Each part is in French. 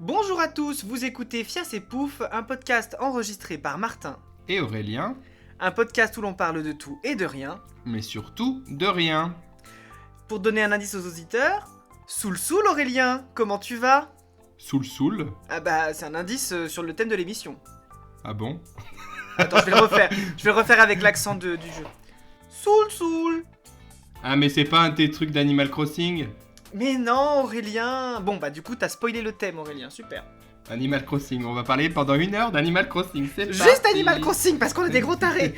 Bonjour à tous, vous écoutez Fias et Pouf, un podcast enregistré par Martin. Et Aurélien, Un podcast où l'on parle de tout et de rien. mais surtout de rien. Pour donner un indice aux auditeurs, Soul Aurélien, comment tu vas? Soul. Ah bah c'est un indice sur le thème de l'émission. Ah bon? Attends, je vais le refaire. Je vais le refaire avec l'accent du jeu. Soul. Ah mais c'est pas un de tes trucs d'Animal Crossing? Mais non Aurélien. Bon bah du coup t'as spoilé le thème Aurélien, super. Animal Crossing, on va parler pendant 1 heure d'Animal Crossing, c'est Juste parti. Animal Crossing parce qu'on est des gros tarés.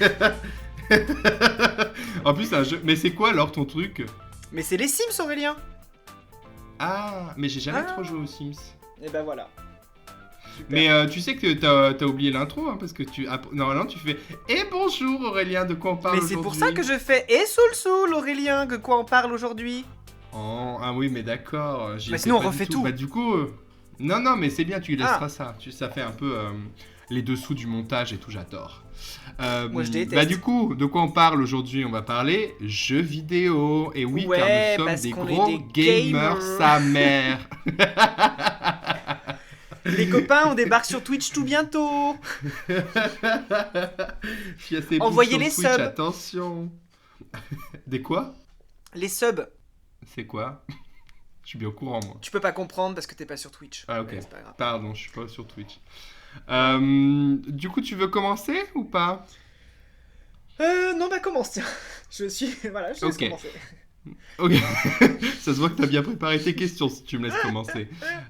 En plus c'est un jeu, mais c'est quoi alors ton truc? Mais c'est les Sims Aurélien. Ah, mais j'ai jamais Ah. trop joué aux Sims. Et bah voilà. Super. Mais tu sais que t'as oublié l'intro, hein, parce que normalement tu fais « Et bonjour Aurélien, de quoi on parle Mais aujourd'hui ?» c'est pour ça que je fais « Et Soul Aurélien, que quoi on parle aujourd'hui ?» Oh, ah oui, mais d'accord. Bah sinon, on refait tout. Bah du coup, non, mais c'est bien, tu laisseras Ah. ça. Ça fait un peu les dessous du montage et tout, j'adore. Moi, je déteste. Bah du coup, de quoi on parle aujourd'hui? On va parler jeux vidéo. Et oui, Ouais, car nous parce sommes des qu'on est gros des gamers. sa mère. Les copains, on débarque sur Twitch tout bientôt. Envoyez les Twitch, subs. attention. Des quoi? Les subs, C'est quoi? Je suis bien au courant, moi. tu peux pas comprendre parce que t'es pas sur Twitch. Ah ok, Mais c'est pas grave. pardon, je suis pas sur Twitch. Du coup, tu veux commencer ou pas? Non, bah commence, tiens. Je laisse Ok. commencer. Ok, ça se voit que t'as bien préparé tes questions si tu me laisses commencer.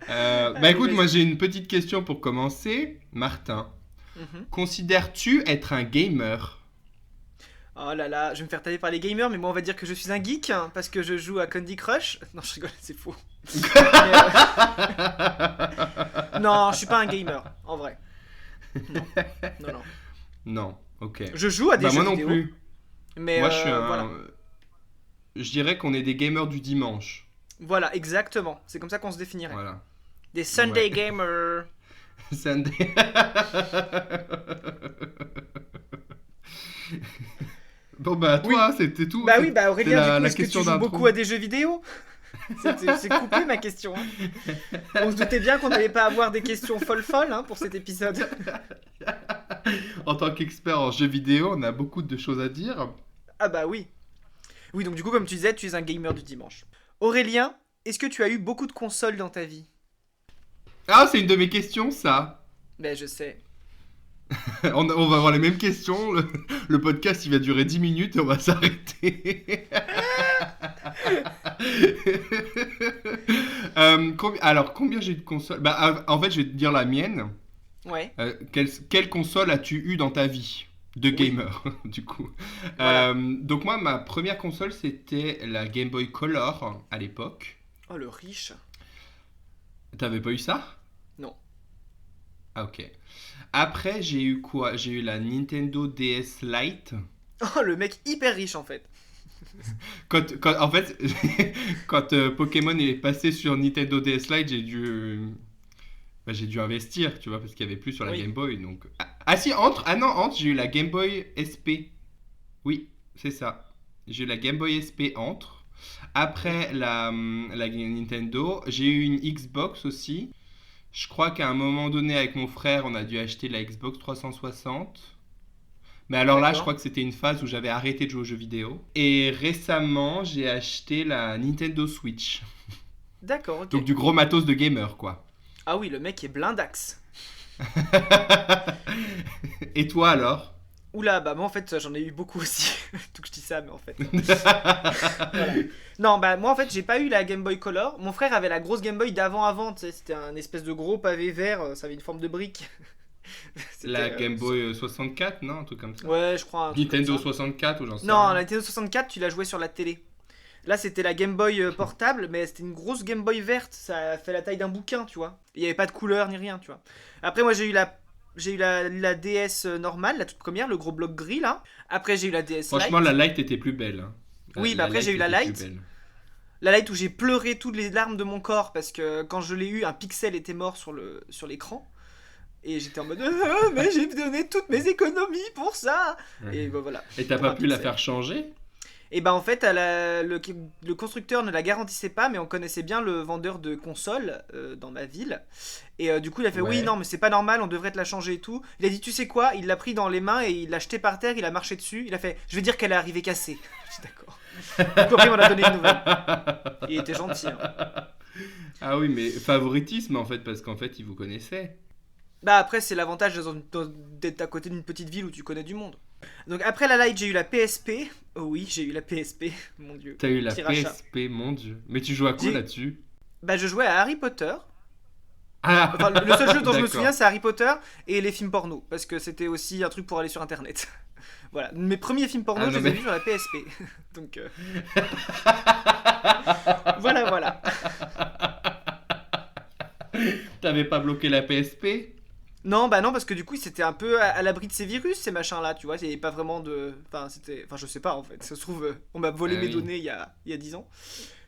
Bah Allez, écoute, vas-y. moi j'ai une petite question pour commencer. Martin, Mhm. considères-tu être un gamer? Oh là là, je vais me faire taper par les gamers, mais moi on va dire que je suis un geek, hein, parce que je joue à Candy Crush. Non, je rigole, c'est faux. Non, je suis pas un gamer, en vrai. Non. Non, ok. Je joue à des Bah jeux moi non vidéo, plus. mais Moi je suis voilà. Je dirais qu'on est des gamers du dimanche. Voilà, exactement. C'est comme ça qu'on se définirait. Voilà. Des Sunday Ouais. gamers. Sunday. Bon bah toi, c'était tout. Bah oui, bah C'est Aurélien, du coup, la est-ce que tu question joues d'intro. beaucoup à des jeux vidéo? C'est coupé ma question. Hein. On se doutait bien qu'on n'allait pas avoir des questions folles hein, pour cet épisode. En tant qu'expert en jeux vidéo, on a beaucoup de choses à dire. Ah bah oui. Oui, donc du coup, comme tu disais, tu es un gamer du dimanche. Aurélien, est-ce que tu as eu beaucoup de consoles dans ta vie? Ah, c'est une de mes questions, ça. Ben je sais. On va avoir les mêmes questions. Le podcast, il va durer 10 minutes et on va s'arrêter. Alors, combien j'ai eu de consoles? Bah, en fait, je vais te dire la mienne. Ouais. Quelle console as-tu eu dans ta vie de gamer, du coup? Voilà. Donc moi, ma première console, c'était la Game Boy Color à l'époque. Oh le riche. T'avais pas eu ça? Non. Ah, ok. Après, j'ai eu quoi? J'ai eu la Nintendo DS Lite. Oh le mec hyper riche en fait. En fait, quand Pokémon est passé sur Nintendo DS Lite, j'ai dû investir, tu vois, parce qu'il n'y avait plus sur la Oui. Game Boy. Donc... si, entre, j'ai eu la Game Boy SP. Oui, c'est ça. J'ai eu la Game Boy SP entre. Après la Nintendo, j'ai eu une Xbox aussi. Je crois qu'à un moment donné, avec mon frère, on a dû acheter la Xbox 360. Mais alors là, je D'accord. crois que c'était une phase où j'avais arrêté de jouer aux jeux vidéo. Et récemment, j'ai acheté la Nintendo Switch. D'accord, ok. Donc du gros matos de gamer, quoi. Ah oui, le mec est blindax. Et toi alors? Oula, bah moi en fait j'en ai eu beaucoup aussi. Tout que je dis ça, mais en fait. Voilà. Non, bah moi en fait j'ai pas eu la Game Boy Color. Mon frère avait la grosse Game Boy d'avant, tu sais, c'était un espèce de gros pavé vert, ça avait une forme de brique. C'était, La Game Boy 64, non? Un truc comme ça. Ouais, je crois. Un truc Nintendo comme ça. 64 ou j'en sais Non, rien. la Nintendo 64, tu la jouais sur la télé. Là, c'était la Game Boy portable, mais c'était une grosse Game Boy verte. Ça fait la taille d'un bouquin, tu vois. Il n'y avait pas de couleur ni rien, tu vois. Après, moi, j'ai eu la DS normale, la toute première, le gros bloc gris, là. Après, j'ai eu la DS Franchement, Lite. la Lite était plus belle. Hein. Oui, bah après, j'ai eu la était plus Lite. belle. La Lite où j'ai pleuré toutes les larmes de mon corps parce que quand je l'ai eu, un pixel était mort sur l'écran. Et j'étais en mode mais j'ai donné toutes mes économies pour ça. Et bah voilà. Et t'as Pour pas un pu la pixel. faire changer? Et bah en fait, le constructeur ne la garantissait pas, mais on connaissait bien le vendeur de consoles dans ma ville. Et du coup, il a fait oui, non, Ouais. mais c'est pas normal, on devrait te la changer et tout. Il a dit, tu sais quoi? Il l'a pris dans les mains et il l'a jeté par terre, il a marché dessus. Il a fait, je vais dire qu'elle est arrivée cassée. Je dis d'accord. Du coup, après, il m'en a donné une nouvelle. Il était gentil, hein. Ah oui, mais favoritisme en fait, parce qu'en fait, ils vous connaissaient. Bah après, c'est l'avantage d'être à côté d'une petite ville où tu connais du monde. Donc après la Lite, j'ai eu la PSP. Oh oui, j'ai eu la PSP. Mon dieu. T'as eu la Pire achat. PSP, mon dieu. Mais tu joues à quoi J'ai- là-dessus? Bah je jouais à Harry Potter. Ah, Enfin, le seul jeu dont je me souviens, d'accord. c'est Harry Potter et les films porno. Parce que c'était aussi un truc pour aller sur internet. Voilà. Mes premiers films Ah porno, je non, les ai mais. vus sur la PSP. Donc voilà, voilà. T'avais pas bloqué la PSP? Non, bah non, parce que du coup, c'était un peu à l'abri de ces virus, ces machins-là, tu vois. Il n'y avait pas vraiment de. Enfin, c'était. Enfin, je sais pas en fait. Ça se trouve, on m'a volé Ah mes oui. données il y a 10 ans.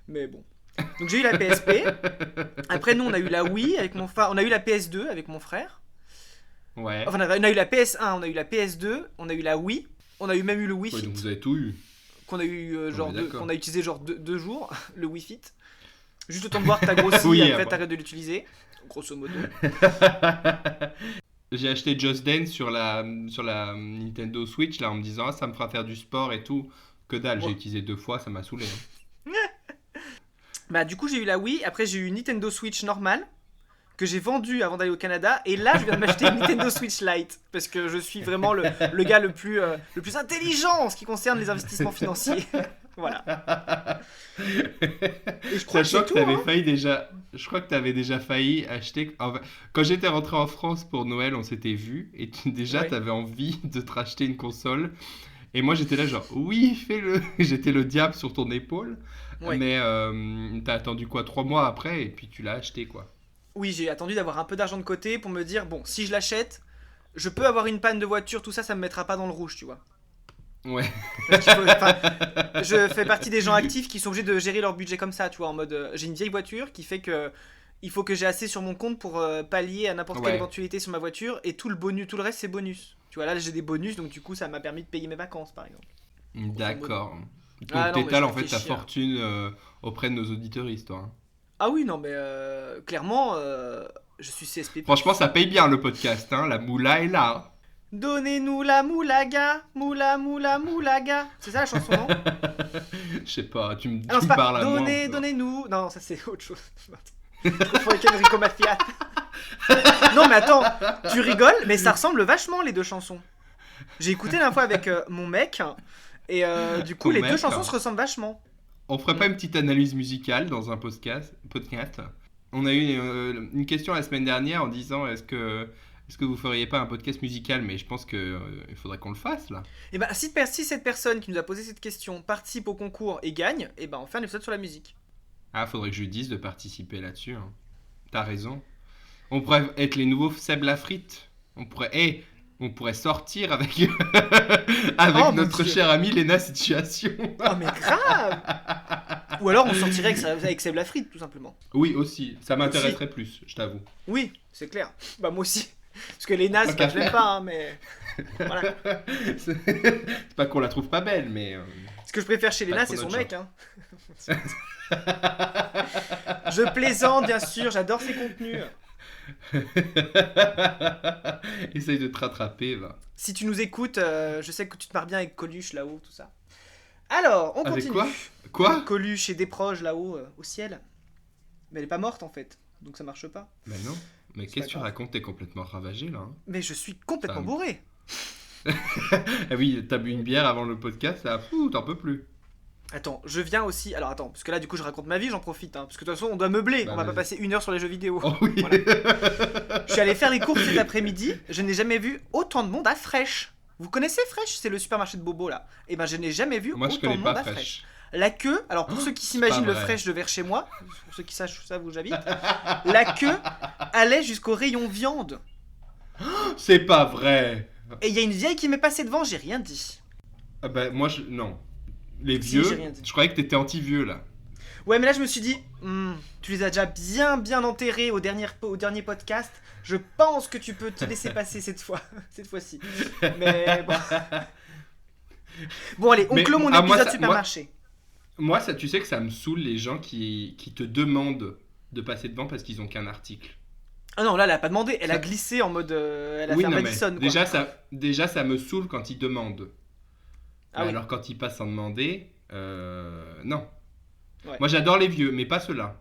Mais bon. Donc j'ai eu la PSP. Après, nous, on a eu la Wii avec mon frère. On a eu la PS2 avec mon frère. Ouais. Enfin, on a eu la PS1, on a eu la PS2, on a eu la Wii. On a eu même eu le Wii Ouais, Fit donc vous avez tout eu. qu'on a eu On est qu'on d'accord. a utilisé genre 2 jours, le Wii Fit. Juste le temps de voir que t'as grossi Oui, et ah après bah. t'arrêtes de l'utiliser. Grosso modo. J'ai acheté Just Dance sur la Nintendo Switch là en me disant ah, ça me fera faire du sport et tout. Que dalle, j'ai Bon. utilisé 2 fois, ça m'a saoulé, hein. Bah du coup j'ai eu la Wii, après j'ai eu une Nintendo Switch normale que j'ai vendue avant d'aller au Canada et là je viens de m'acheter une Nintendo Switch Lite parce que je suis vraiment le gars le plus intelligent en ce qui concerne les investissements financiers. Voilà. Et je crois que Sachant c'est que tout, t'avais hein. failli déjà, je crois que t'avais déjà failli acheter. Quand j'étais rentré en France pour Noël, on s'était vu et déjà Ouais. t'avais envie de te racheter une console. Et moi j'étais là genre oui fais-le. J'étais le diable sur ton épaule. Ouais. Mais t'as attendu quoi 3 mois après et puis tu l'as acheté quoi. Oui, j'ai attendu d'avoir un peu d'argent de côté pour me dire bon, si je l'achète, je peux avoir une panne de voiture, tout ça, ça me mettra pas dans le rouge, tu vois. Ouais. Parce qu'il faut, enfin, je fais partie des gens actifs qui sont obligés de gérer leur budget comme ça, tu vois, en mode j'ai une vieille voiture qui fait que il faut que j'ai assez sur mon compte pour pallier à n'importe quelle Ouais. éventualité sur ma voiture et tout le reste c'est bonus. Tu vois, là j'ai des bonus donc du coup ça m'a permis de payer mes vacances par exemple. Grosso modo. D'accord. Ah Donc non, mais je t'étales en fait ta réfléchis, hein. fortune auprès de nos auditeuristes, toi, hein. Ah oui, non, mais clairement, je suis CSP+. Franchement, ça paye bien le podcast, hein. La moula est là. Donnez-nous la moulaga, moula moula moulaga. C'est ça la chanson, non? Je sais pas, Ah non, tu c'est me pas parles à moi un peu. donnez-nous. Non, ça c'est autre chose. Je confonds avec Enrico Mafia. Non, mais attends, tu rigoles, mais ça ressemble vachement les deux chansons. J'ai écouté la fois avec mon mec, et du coup, Ton les deux mec, chansons hein. se ressemblent vachement. On ferait Mm. pas une petite analyse musicale dans un podcast. On a eu une question la semaine dernière en disant est-ce que vous feriez pas un podcast musical, mais je pense que il faudrait qu'on le fasse là. Et bah, si cette personne qui nous a posé cette question participe au concours et gagne, et ben on fait un épisode sur la musique. Ah, faudrait que je lui dise de participer là-dessus, hein. T'as raison. On pourrait être les nouveaux Seb Lafrite. On pourrait sortir avec avec Oh mon notre dieu! chère amie Lena Situation. Oh, mais grave! Ou alors on sortirait avec Seb Lafrite, tout simplement. Oui, aussi. Ça Aussi. m'intéresserait plus, je t'avoue. Oui, c'est clair. Bah, moi aussi. Parce que les nazes, Tant qu'à je l'aime faire. pas, hein, mais. Voilà. C'est pas qu'on la trouve pas belle, mais Ce que je préfère chez pas Léna, trop c'est son notre mec. Hein. Je plaisante, bien sûr, j'adore ses contenus. essaye de te rattraper, va. Si tu nous écoutes, je sais que tu te marres bien avec Coluche là-haut, tout ça. Alors, on Avec continue. quoi? Quoi? Coluche et Desproges là-haut, au ciel. Mais elle est pas morte en fait, donc ça marche pas. Ben non. Mais C'est qu'est-ce pas que tu grave. racontes? T'es complètement ravagé là, hein. Mais je suis complètement Ça- bourré. Ah oui, t'as bu une bière avant le podcast, là, fou, t'en peux plus. Attends, je viens aussi. Alors attends, parce que là du coup je raconte ma vie, j'en profite. Hein, parce que de toute façon on doit meubler, Bah, on va pas vas-y. passer 1 heure sur les jeux vidéo. Oh oui. Voilà. Je suis allé faire les courses cet après-midi, je n'ai jamais vu autant de monde à Fresh. Vous connaissez Fresh? C'est le supermarché de Bobo là. Et ben je n'ai jamais vu Moi, je autant connais de monde pas à Fresh. Fresh. La queue, alors pour ceux qui s'imaginent pas le vrai. Fresh de vers chez moi, pour ceux qui savent où j'habite, la queue allait jusqu'au rayon viande. C'est pas vrai. Et il y a une vieille qui m'est passée devant, j'ai rien dit. Ah bah, moi, non. Les Si, vieux, j'ai rien dit. je croyais que t'étais anti-vieux là. Ouais, mais là je me suis dit, tu les as déjà bien enterrés au dernier podcast. Je pense que tu peux te laisser passer cette fois, cette fois-ci. Mais bon. Bon, allez, on Mais clôt mon moi, épisode ça, supermarché. ça, tu sais que ça me saoule les gens qui te demandent de passer devant parce qu'ils ont qu'un article. Ah non, là, elle a pas demandé, elle a Ça- glissé en mode. Elle a Oui, fait un non, mais Madison, quoi. déjà, ça me saoule quand ils demandent. Ah Mais oui, alors, quand ils passent sans demander, non. ouais. Moi, j'adore les vieux, mais pas ceux-là.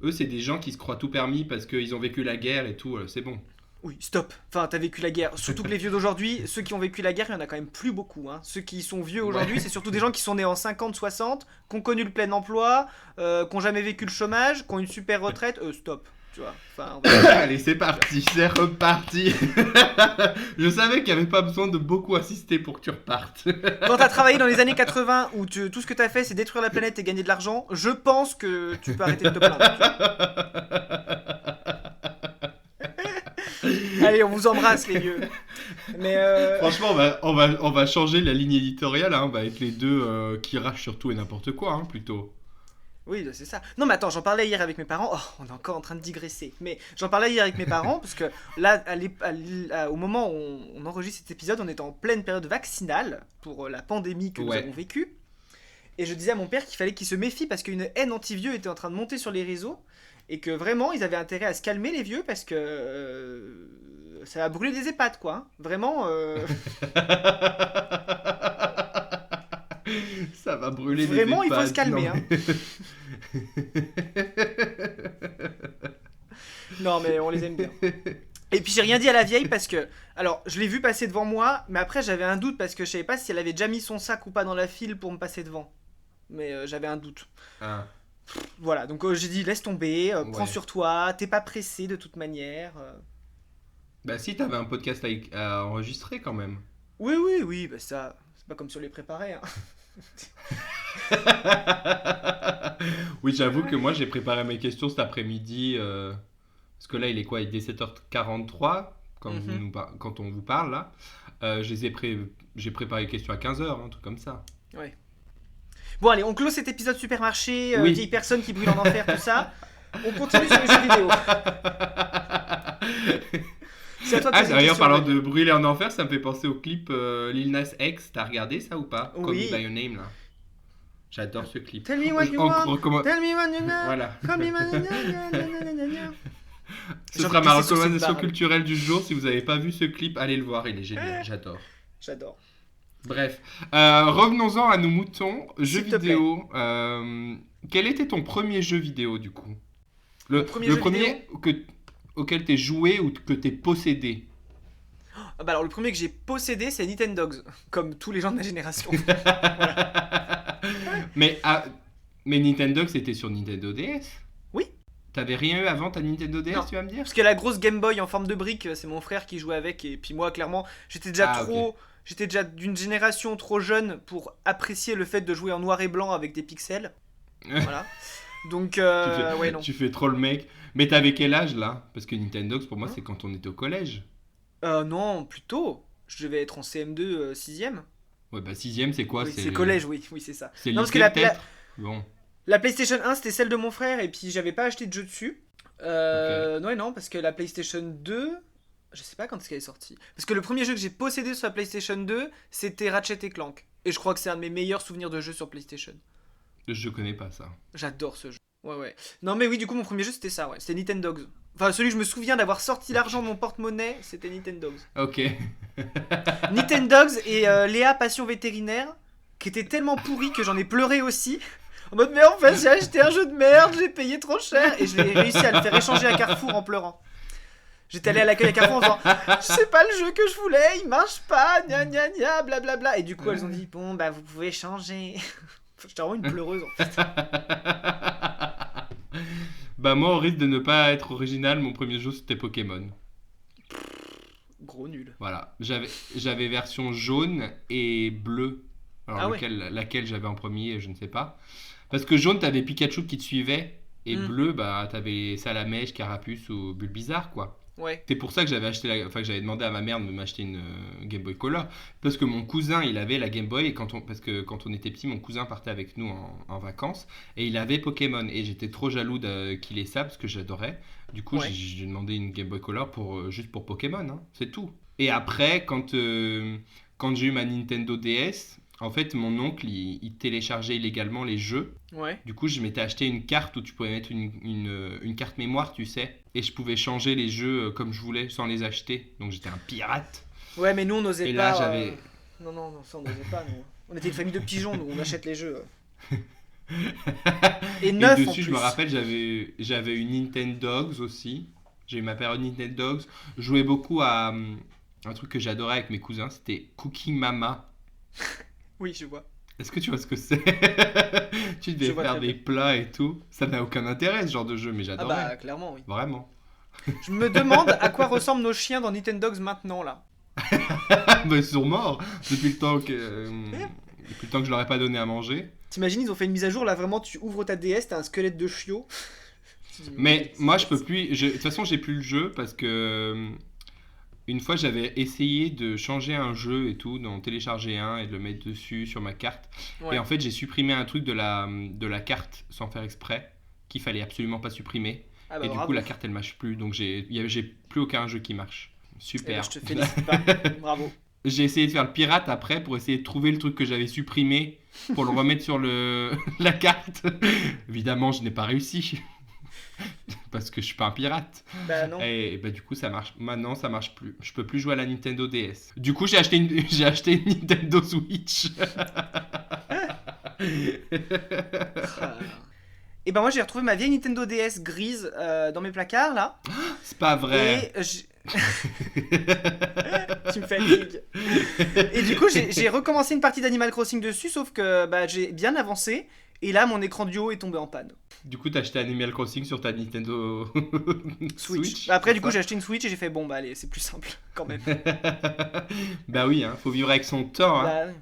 Eux, c'est des gens qui se croient tout permis parce qu'ils ont vécu la guerre et tout, c'est bon. Oui, stop. Enfin, t'as vécu la guerre. Surtout que les vieux d'aujourd'hui, ceux qui ont vécu la guerre, il y en a quand même plus beaucoup. Hein. Ceux qui sont vieux aujourd'hui, Ouais. c'est surtout des gens qui sont nés en 50, 60, qui ont connu le plein emploi, qui ont jamais vécu le chômage, qui ont une super retraite. Stop. Tu vois. Enfin, Allez, c'est parti, c'est reparti. Je savais qu'il n'y avait pas besoin de beaucoup assister pour que tu repartes. Quand t'as travaillé dans les années 80 où tout ce que t'as fait c'est détruire la planète et gagner de l'argent, je pense que tu peux arrêter de te plaindre. Tu vois. Allez, on vous embrasse les vieux. Mais Franchement, on va changer la ligne éditoriale. Hein. On va être les deux qui rachent sur tout et n'importe quoi, hein, plutôt. oui, c'est ça. Non, mais attends, j'en parlais hier avec mes parents. Oh, on est encore en train de digresser. Mais j'en parlais hier avec mes parents parce que là, au moment où on enregistre cet épisode, on est en pleine période vaccinale pour la pandémie que nous Ouais. avons vécue. Et je disais à mon père qu'il fallait qu'il se méfie parce qu'une haine anti-vieux était en train de monter sur les réseaux et que vraiment ils avaient intérêt à se calmer les vieux parce que ça va brûler des EHPAD quoi. Hein. Vraiment. Ça va brûler des Vraiment, il faut se EHPAD. calmer. Non, Hein. Non, mais on les aime bien. Et puis j'ai rien dit à la vieille parce que. Alors, je l'ai vu passer devant moi, mais après j'avais un doute parce que je savais pas si elle avait déjà mis son sac ou pas dans la file pour me passer devant. Mais j'avais un doute. Ah, Voilà, donc j'ai dit laisse tomber, prends ouais. sur toi, t'es pas pressé de toute manière. Bah si, t'avais un podcast à enregistrer quand même. Oui, oui, oui, bah ça, c'est pas comme si on les préparait. Hein. Oui, j'avoue que moi j'ai préparé mes questions cet après-midi. Parce que là, il est quoi? Il est 17h43 quand, Mhm. quand on vous parle là. J'ai préparé les questions à 15h, un truc comme ça. Ouais. Bon, allez, on clôt cet épisode supermarché, Oui. vieille personne qui brûle en enfer, tout ça. On continue sur les jeux vidéo. C'est à toi de Ah, poser une d'ailleurs, question. parlant Greg. de brûler en enfer, ça me fait penser au clip Lil Nas X. T'as regardé ça ou pas? Call Me Oui. By Your Name là. J'adore ce clip. Tell me what you want, tell me what you know, Voilà. call me what you know. Ce J'ai sera envie ma de pisser sur cette recommandation barre. culturelle du jour. Si vous n'avez pas vu ce clip, allez le voir, il est génial. J'adore. J'adore. Bref, revenons-en à nos moutons. Jeux S'il te plaît. vidéo. Quel était ton premier jeu vidéo du coup? Mon premier Le jeu premier auquel t'es joué ou que t'es possédé? Ah bah alors, le premier que j'ai possédé, c'est Nintendogs, comme tous les gens de ma génération. mais, mais Nintendo, c'était sur Nintendo DS? Oui. T'avais rien eu avant ta Nintendo DS, Non. tu vas me dire? Parce que la grosse Game Boy en forme de brique, c'est mon frère qui jouait avec, et puis moi, clairement, j'étais déjà Ah, trop. ok. J'étais déjà d'une génération trop jeune pour apprécier le fait de jouer en noir et blanc avec des pixels. Voilà. Donc, ouais, non. Tu fais trop le mec. Mais t'avais quel âge là? Parce que Nintendo, pour moi, Hein c'est quand on était au collège. Non, plutôt. Je devais être en CM2, 6ème. Ouais, bah sixième, c'est quoi? Oui, C'est c'est collège, oui, oui, c'est ça. C'est Non, parce que lycée, peut-être? Bon, la PlayStation 1, c'était celle de mon frère, et puis j'avais pas acheté de jeu dessus. ok. Non, non, parce que la PlayStation 2, je sais pas quand est-ce qu'elle est sortie. Parce que le premier jeu que j'ai possédé sur la PlayStation 2, c'était Ratchet et Clank. Et je crois que c'est un de mes meilleurs souvenirs de jeu sur PlayStation. Je connais pas ça. J'adore ce jeu. Ouais, ouais. Non, mais oui, du coup, mon premier jeu, c'était ça, ouais. C'était Nintendogs. Enfin, celui que je me souviens d'avoir sorti l'argent de mon porte-monnaie, c'était Nintendogs. Ok. Nintendogs et Léa Passion Vétérinaire, qui était tellement pourri que j'en ai pleuré aussi. En mode, mais en fait, j'ai acheté un jeu de merde, j'ai payé trop cher. Et j'ai réussi à le faire échanger à Carrefour en pleurant. J'étais allé à l'accueil à Carrefour en disant, c'est pas le jeu que je voulais, il marche pas, gna gna gna, blablabla. Et du coup, elles ont dit, bon, bah, vous pouvez changer. J'étais vraiment une pleureuse en fait. Bah moi, au risque de ne pas être original, mon premier jeu c'était Pokémon. Gros nul. Voilà. J'avais version jaune et bleu. Alors Ah ouais. laquelle j'avais en premier, je ne sais pas. Parce que jaune, t'avais Pikachu qui te suivait. Et Mm. bleu, bah t'avais Salamèche, Carapuce ou Bulbizarre, quoi. Ouais. C'est pour ça que j'avais que j'avais demandé à ma mère de m'acheter une Game Boy Color, parce que mon cousin il avait la Game Boy et parce que quand on était petit, mon cousin partait avec nous en vacances et il avait Pokémon et j'étais trop jaloux qu'il ait ça parce que j'adorais. Du coup, Ouais. j'ai demandé une Game Boy Color pour juste pour Pokémon, hein, c'est tout. Et après, quand j'ai eu ma Nintendo DS, En fait, mon oncle, il téléchargeait illégalement les jeux. Ouais. Du coup, je m'étais acheté une carte où tu pouvais mettre une carte mémoire, tu sais. Et je pouvais changer les jeux comme je voulais sans les acheter. Donc j'étais un pirate. Ouais, mais nous, on n'osait Et là, pas. j'avais... Non, non, non, ça, on n'osait pas, nous. On était une famille de pigeons, nous, on achète les jeux. Et Et neuf en dessus, je plus. me rappelle, j'avais une Nintendogs aussi. J'ai eu ma période Nintendogs. Je jouais beaucoup à un truc que j'adorais avec mes cousins, c'était Cooking Mama. Oui, je vois. Est-ce que tu vois ce que c'est? Tu Je devais vois faire très des bien. plats et tout. Ça n'a aucun intérêt ce genre de jeu, mais Ah j'adorais. bah, clairement, oui. Vraiment. Je me demande à quoi ressemblent nos chiens dans Nintendogs maintenant, là. Bah, sûrement, depuis le temps que je leur ai pas donné à manger. T'imagines, ils ont fait une mise à jour, là, vraiment, tu ouvres ta DS, t'as un squelette de chiot. Mais moi, je peux plus. De toute façon, j'ai plus le jeu parce que une fois, j'avais essayé de changer un jeu et tout, d'en télécharger un et de le mettre dessus sur ma carte. Et Ouais. en fait, j'ai supprimé un truc de la carte sans faire exprès qu'il fallait absolument pas supprimer. Ah bah, Et du coup, bravo. la carte, elle marche plus. Donc, j'ai plus aucun jeu qui marche. Eh ben, Super. je te félicite pas. Bravo. J'ai essayé de faire le pirate après pour essayer de trouver le truc que j'avais supprimé pour le remettre sur la carte. Évidemment, je n'ai pas réussi parce que je suis pas un pirate. Bah, non. Et bah, du coup, ça marche. Maintenant, ça marche plus. Je peux plus jouer à la Nintendo DS. Du coup, j'ai acheté une Nintendo Switch. Et ben, moi, j'ai retrouvé ma vieille Nintendo DS grise dans mes placards, là. C'est pas vrai. Et tu me fatigues. Et du coup, j'ai recommencé une partie d'Animal Crossing dessus, sauf que bah, j'ai bien avancé. Et là, mon écran du haut est tombé en panne. Du coup, t'as acheté Animal Crossing sur ta Nintendo Switch. Après, du coup, c'est j'ai ça? acheté une Switch et j'ai fait bon, bah allez, c'est plus simple quand même. Bah oui, hein, faut vivre avec son temps. Hein.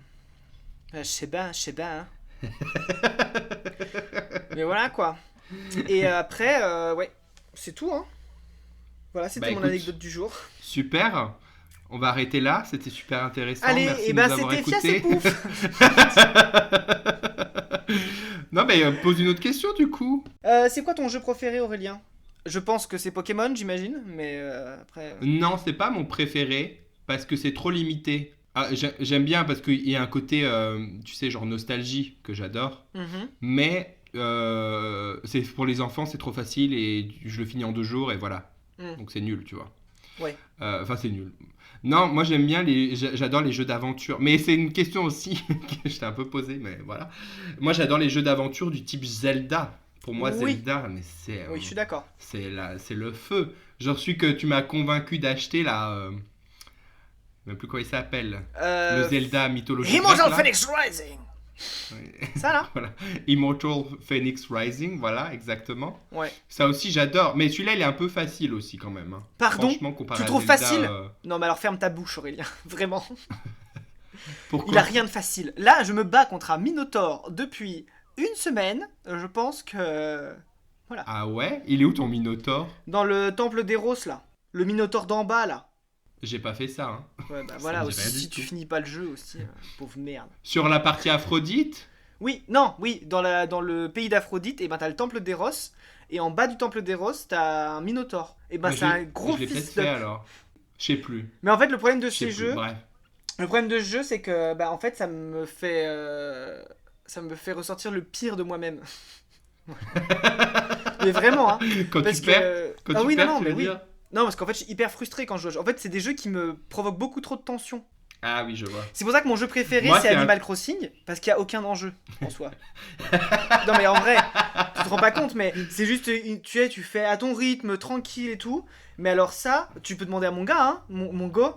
Bah, je sais bien, hein. Mais voilà quoi. Et après, ouais, c'est tout, hein. Voilà, c'était Bah mon écoute, anecdote du jour. super. On va arrêter là. C'était super intéressant. Allez, Merci et de nous ben avoir c'était Fias et écoutés. Pouf. Non, mais pose une autre question du coup. C'est quoi ton jeu préféré, Aurélien? Je pense que c'est Pokémon, j'imagine, mais après. Non, c'est pas mon préféré parce que c'est trop limité. Ah, j'aime bien parce qu'il y a un côté, tu sais, genre nostalgie que j'adore. Mhm. Mais c'est pour les enfants, c'est trop facile et je le finis en 2 jours et voilà. Mm. Donc c'est nul, tu vois. Ouais. Enfin, c'est nul. Non, moi j'aime bien j'adore les jeux d'aventure. Mais c'est une question aussi que je t'ai un peu posée, mais voilà. Moi j'adore les jeux d'aventure du type Zelda. Pour moi, Oui. Zelda, mais Oui, je suis d'accord. c'est le feu. Genre celui que tu m'as convaincu d'acheter là. Même plus comment il s'appelle. Le Zelda mythologique. Immortal là. Phoenix Rising. Ouais. Ça là? Voilà. Immortal Phoenix Rising, voilà, exactement. Ouais. Ça aussi, j'adore. Mais celui-là, il est un peu facile aussi, quand même. Hein. Pardon? Franchement, comparé Tu à trouves Zelda, facile? Non, mais alors ferme ta bouche, Aurélien. Vraiment. Pourquoi? Il a rien de facile. Là, je me bats contre un Minotaur depuis une semaine. Je pense que. Voilà. Ah ouais? Il est où ton Minotaur? Dans le temple d'Eros, là. Le Minotaur d'en bas, là. J'ai pas fait ça. Hein. Ouais, bah Ça voilà, me dit aussi, rien du si tu tout. finis pas le jeu aussi, pauvre merde. Sur la partie Aphrodite? Oui, non, oui, dans le pays d'Aphrodite, et ben t'as le temple d'Eros, et en bas du temple d'Eros, t'as un Minotaur. Et ben Mais c'est un gros je l'ai peut-être fils fait de... alors. Je sais plus. Mais en fait, le problème de Je sais ces plus. jeux, Bref. le problème de ce jeu, c'est que, bah en fait, ça me fait ressortir le pire de moi-même. Mais vraiment, hein. Quand Parce tu perds, que... quand Ah tu oui, perds, non, non, tu mais veux oui. dire? Non, parce qu'en fait, je suis hyper frustré quand je joue. En fait, c'est des jeux qui me provoquent beaucoup trop de tension. Ah oui, je vois. C'est pour ça que mon jeu préféré, Moi, c'est c'est un- Animal Crossing, parce qu'il n'y a aucun enjeu en soi. Non, mais en vrai, tu te rends pas compte, mais c'est juste, tu fais à ton rythme, tranquille et tout. Mais alors ça, tu peux demander à mon gars, hein, mon go.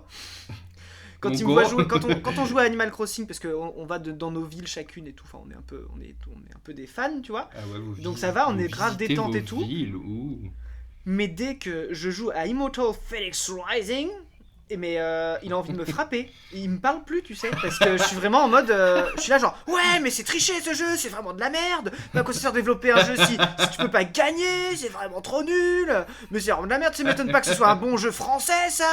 Quand Mon il me go. voit jouer, quand on joue à Animal Crossing, parce qu'on va dans nos villes chacune et tout, enfin on est un peu des fans, tu vois. Ah ouais, vous Donc vis- ça va, on vous est grave visitez détente vos et tout. villes, ouh. Mais dès que je joue à Immortal Phoenix Rising, il a envie de me frapper. Il me parle plus, tu sais, parce que je suis vraiment en mode, je suis là genre, ouais, mais c'est triché ce jeu, c'est vraiment de la merde. Mais à quoi ça sert de développer un jeu si tu peux pas gagner, c'est vraiment trop nul. Mais c'est vraiment de la merde, ça m'étonne pas que ce soit un bon jeu français, ça.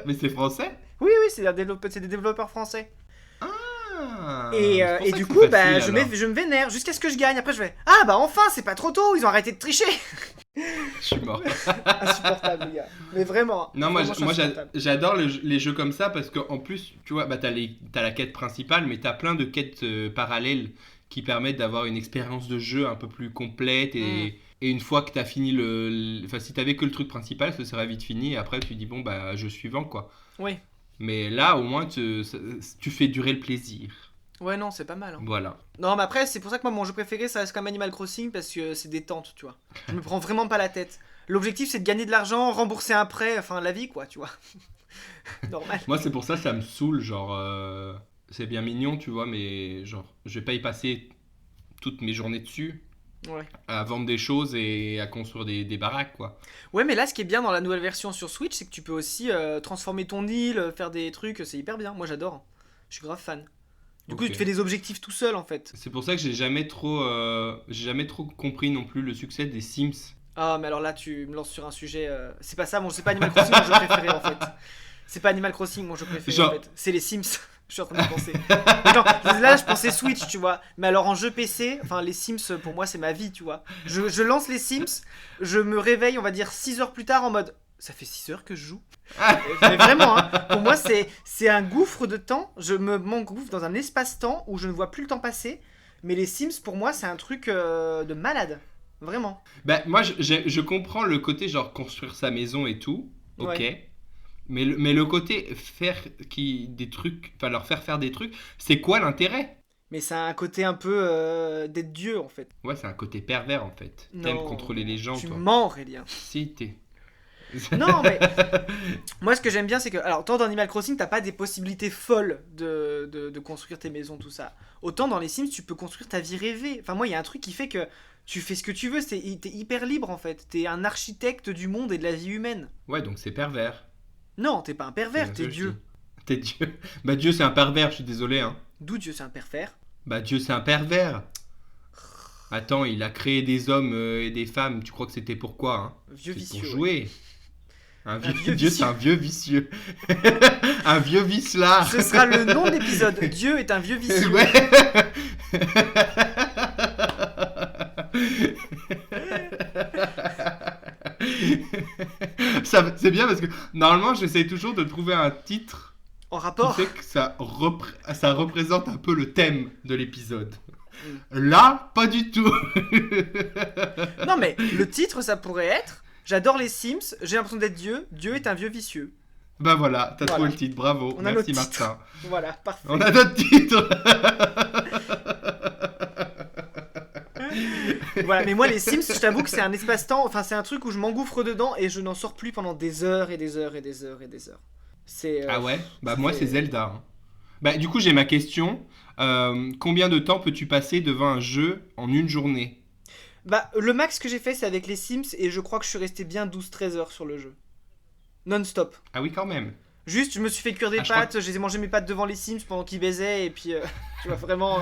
Mais c'est français? Oui, c'est des développeurs français. Ah, Et, c'est pour et ça du que coup, c'est bah, facile, alors. je me vénère jusqu'à ce que je gagne. Après, je vais, ah bah enfin, c'est pas trop tôt, ils ont arrêté de tricher. Je suis mort. Insupportable, les gars. Mais vraiment, Non, vraiment, je suis insupportable. j'adore les jeux comme ça parce qu'en plus, tu vois, bah, t'as la quête principale, mais t'as plein de quêtes parallèles qui permettent d'avoir une expérience de jeu un peu plus complète Hmm. et une fois que t'as fini Enfin, si t'avais que le truc principal, ce serait vite fini et après tu dis, bon, bah, jeu suivant, quoi. Oui. Mais là, au moins, tu fais durer le plaisir. Ouais, non, c'est pas mal, hein. Voilà. Non, mais après, c'est pour ça que moi, mon jeu préféré, ça reste quand même Animal Crossing parce que c'est détente, tu vois. Je me prends vraiment pas la tête. L'objectif, c'est de gagner de l'argent, rembourser un prêt, enfin, la vie, quoi, tu vois. Normal. Moi, c'est pour ça, ça me saoule, genre, c'est bien mignon, tu vois, mais genre, je vais pas y passer toutes mes journées dessus Ouais. à vendre des choses et à construire des baraques, quoi. Ouais, mais là, ce qui est bien dans la nouvelle version sur Switch, c'est que tu peux aussi transformer ton île, faire des trucs, c'est hyper bien. Moi, j'adore. Je suis grave fan. Du coup, Ok. tu te fais des objectifs tout seul, en fait. C'est pour ça que j'ai jamais trop compris non plus le succès des Sims. Ah, mais alors là, tu me lances sur un sujet. C'est pas ça, c'est pas Animal Crossing mon jeu préféré, en fait. C'est pas Animal Crossing mon jeu préféré, en Genre, fait. C'est les Sims. Je suis en train de penser. Mais non, là, je pensais Switch, tu vois. Mais alors, en jeu PC, enfin, les Sims, pour moi, c'est ma vie, tu vois. Je lance les Sims, je me réveille, on va dire, 6 heures plus tard, en mode. Ça fait 6 heures que je joue. Mais vraiment, hein, pour moi, c'est un gouffre de temps. Je m'engouffre dans un espace-temps où je ne vois plus le temps passer. Mais les Sims, pour moi, c'est un truc de malade. Vraiment. bah, moi, je comprends le côté genre construire sa maison et tout, ok. Ouais. Mais le côté des trucs, enfin leur faire des trucs, c'est quoi l'intérêt? Mais ça a un côté un peu d'être Dieu, en fait. Ouais, c'est un côté pervers en fait. T'aimes Non, contrôler les gens, tu toi. mens, Aurélien. Si, t'es. Non, mais moi, ce que j'aime bien, c'est que, alors, tant dans Animal Crossing, t'as pas des possibilités folles de construire tes maisons, tout ça. Autant dans les Sims, tu peux construire ta vie rêvée. Enfin, moi, il y a un truc qui fait que tu fais ce que tu veux, t'es hyper libre, en fait. T'es un architecte du monde et de la vie humaine. Ouais, donc c'est pervers. Non, t'es pas un C'est pervers, bien ce t'es que je dis. Dieu. T'es Dieu. Bah, Dieu, c'est un pervers, je suis désolé, hein. D'où Dieu, c'est un pervers. Bah, Dieu, c'est un pervers. Attends, il a créé des hommes et des femmes, tu crois que c'était pourquoi, hein? Vieux C'est pour vicieux. Ouais. jouer. Un vieux Dieu, c'est vicieux. un vieux vicieux. Un vieux vicelard. Ce sera le nom de l'épisode. Dieu est un vieux vicieux. Ouais. C'est bien parce que normalement j'essaie toujours de trouver un titre En qui rapport. fait que ça représente un peu le thème de l'épisode. Mm. Là, pas du tout. Non, mais le titre, ça pourrait être J'adore les Sims, j'ai l'impression d'être Dieu. Dieu est un vieux vicieux. Bah voilà, t'as trouvé Voilà. le titre, bravo. On a Merci notre titre. Martin. Voilà, parfait. On a notre titre. Voilà, mais moi, les Sims, je t'avoue que c'est un espace-temps, enfin, c'est un truc où je m'engouffre dedans et je n'en sors plus pendant des heures et des heures et des heures et des heures. C'est. Ah ouais? Bah moi c'est Zelda, hein. Bah du coup j'ai ma question. Combien de temps peux-tu passer devant un jeu en une journée? Bah, le max que j'ai fait, c'est avec les Sims et je crois que je suis resté bien 12-13 heures sur le jeu. Non-stop. Ah oui quand même. Juste, je me suis fait cuire des Ah, je crois pâtes, j'ai mangé mes pâtes devant les Sims pendant qu'ils baisaient et puis, tu vois, vraiment.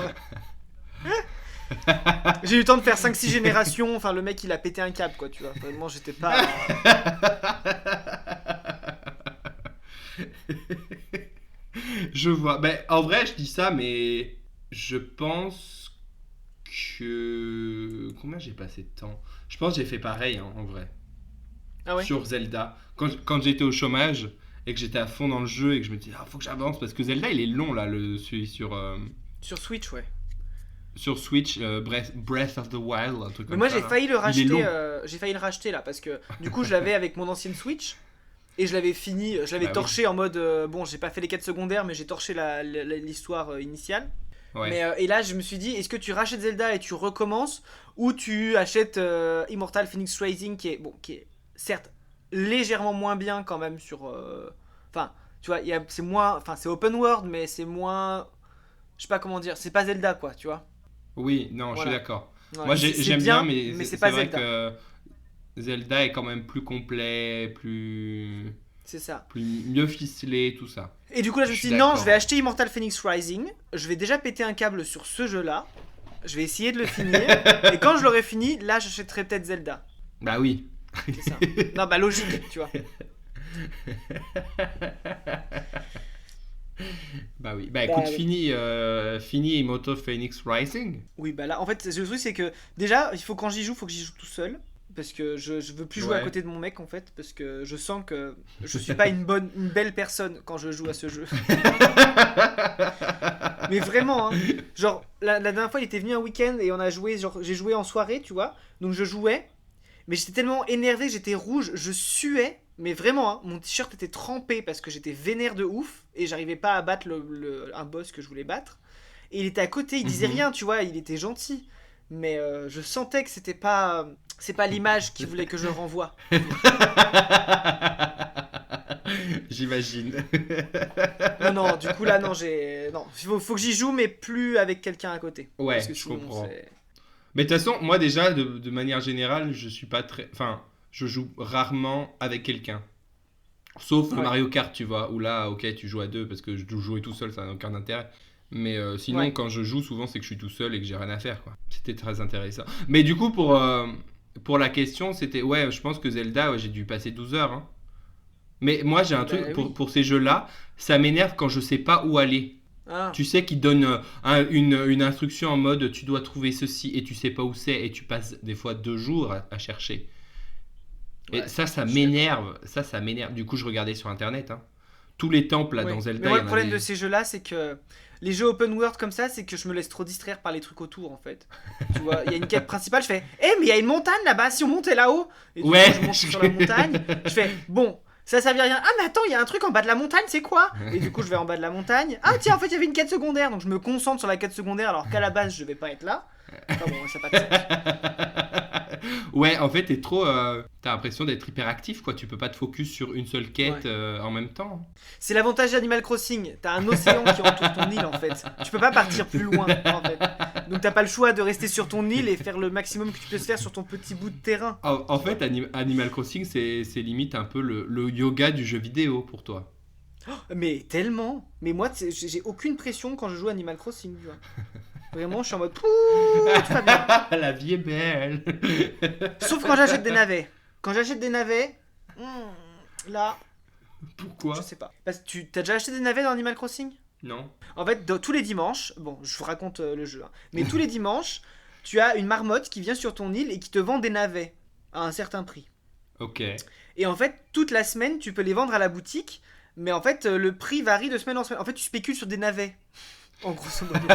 J'ai eu le temps de faire 5-6 générations, enfin, le mec il a pété un câble, quoi, tu vois. Vraiment, j'étais pas. Je vois. Ben, en vrai, je dis ça, mais je pense que. Combien j'ai passé de temps? Je pense que j'ai fait pareil, hein, en vrai. Ah ouais? Sur Zelda. Quand j'étais au chômage et que j'étais à fond dans le jeu et que je me disais, ah, faut que j'avance parce que Zelda, il est long, là, celui Sur Switch, ouais. sur Switch, Breath of the Wild, un truc Mais comme moi ça. j'ai Là. failli le Il est racheter, long. j'ai failli le racheter là parce que du coup je l'avais avec mon ancienne Switch et je l'avais fini, je l'avais Bah oui. torché en mode bon j'ai pas fait les quêtes secondaires mais j'ai torché l'histoire initiale. Ouais. Mais et là je me suis dit est-ce que tu rachètes Zelda et tu recommences ou tu achètes Immortal Phoenix Rising qui est certes légèrement moins bien quand même sur enfin tu vois c'est moins enfin c'est open world mais c'est moins je sais pas comment dire c'est pas Zelda quoi tu vois. Oui, non, je suis Voilà. d'accord. Ouais, Moi, c'est j'aime bien, mais c'est c'est pas vrai Zelda. que Zelda est quand même plus complet, C'est ça. plus mieux ficelé, tout ça. Et du coup là je Je me suis suis dit non d'accord. je vais acheter Immortal Phoenix Rising, je vais déjà péter un câble sur ce jeu là, je vais essayer de le finir, et quand je l'aurai fini, là j'achèterai peut-être Zelda. Bah oui. C'est ça. Non bah logique, tu vois. Bah oui. Bah écoute, oui. fini Immortal Phoenix Rising. Oui bah là en fait le truc c'est que déjà il faut quand j'y joue, faut que j'y joue tout seul. parce que je veux plus jouer à Ouais. côté de mon mec en fait, parce que je sens que je suis pas une belle personne quand je joue à ce jeu. Mais vraiment, hein. Genre, la dernière fois, il était venu un week-end et on a joué, genre, j'ai joué en soirée, tu vois. Donc je jouais, mais j'étais tellement énervé, j'étais rouge, je suais. Mais vraiment, hein, mon t-shirt était trempé parce que j'étais vénère de ouf et j'arrivais pas à battre un boss que je voulais battre. Et il était à côté, il disait Mhm. rien, tu vois, il était gentil. Mais je sentais que c'était pas. C'est pas l'image qu'il voulait que je renvoie. Tu vois. J'imagine. Non, non, du coup là, non, j'ai. Non, faut que j'y joue, mais plus avec quelqu'un à côté. Parce Ouais, que je sinon, comprends. c'est. Mais de toute façon, moi déjà, de manière générale, je suis pas très. Enfin, je joue rarement avec quelqu'un. Sauf Ouais, Mario Kart, tu vois, où là, ok, tu joues à deux parce que jouer tout seul, ça n'a aucun intérêt. Mais sinon, ouais. quand je joue, souvent, c'est que je suis tout seul et que j'ai rien à faire, quoi. C'était très intéressant. Mais du coup, pour la question, c'était. Ouais, je pense que Zelda, ouais, j'ai dû passer 12 heures, hein. Mais moi, j'ai un Bah truc, oui. pour ces jeux-là, ça m'énerve quand je sais pas où aller. Ah, Tu sais qu'ils donnent une instruction en mode tu dois trouver ceci et tu sais pas où c'est et tu passes des fois 2 jours à chercher. Et ouais, ça je suis d'accord. m'énerve. Ça m'énerve. Du coup, je regardais sur internet, hein. Tous les temples là Oui. dans Mais Zelda, il moi, y le en a problème de des. ces jeux-là, c'est que les jeux open world comme ça, c'est que je me laisse trop distraire par les trucs autour, en fait. Tu vois, il y a une quête principale, je fais, mais il y a une montagne là-bas, si on montait là-haut. Et du coup, Ouais. je monte sur la montagne, je fais, bon, ça servit à rien. Ah, mais attends, il y a un truc en bas de la montagne, c'est quoi? Et du coup, je vais en bas de la montagne. Ah, tiens, en fait, il y avait une quête secondaire, donc je me concentre sur la quête secondaire, alors qu'à la base, je vais pas être là. Enfin bon, ça n'a pas de sens. Ouais, en fait, t'es trop. T'as l'impression d'être hyperactif, quoi. Tu peux pas te focus sur une seule quête Ouais. en même temps. C'est l'avantage d'Animal Crossing. T'as un océan qui entoure ton île en fait. Tu peux pas partir plus loin en fait. Donc t'as pas le choix de rester sur ton île et faire le maximum que tu peux faire sur ton petit bout de terrain. En Tu vois. fait, Animal Crossing, c'est limite un peu le yoga du jeu vidéo pour toi. Mais tellement. Mais moi, j'ai aucune pression quand je joue Animal Crossing. Tu vois. Vraiment, je suis en mode pouh, tout va bien. La vie est belle. Sauf quand j'achète des navets. Quand j'achète des navets, là, je Pourquoi? sais pas. Parce que tu t'as déjà acheté des navets dans Animal Crossing? Non. En fait, tous les dimanches, bon, je vous raconte le jeu, hein, mais tous les dimanches, tu as une marmotte qui vient sur ton île et qui te vend des navets à un certain prix. Ok. Et en fait, toute la semaine, tu peux les vendre à la boutique, mais en fait, le prix varie de semaine en semaine. En fait, tu spécules sur des navets, en grosso modo.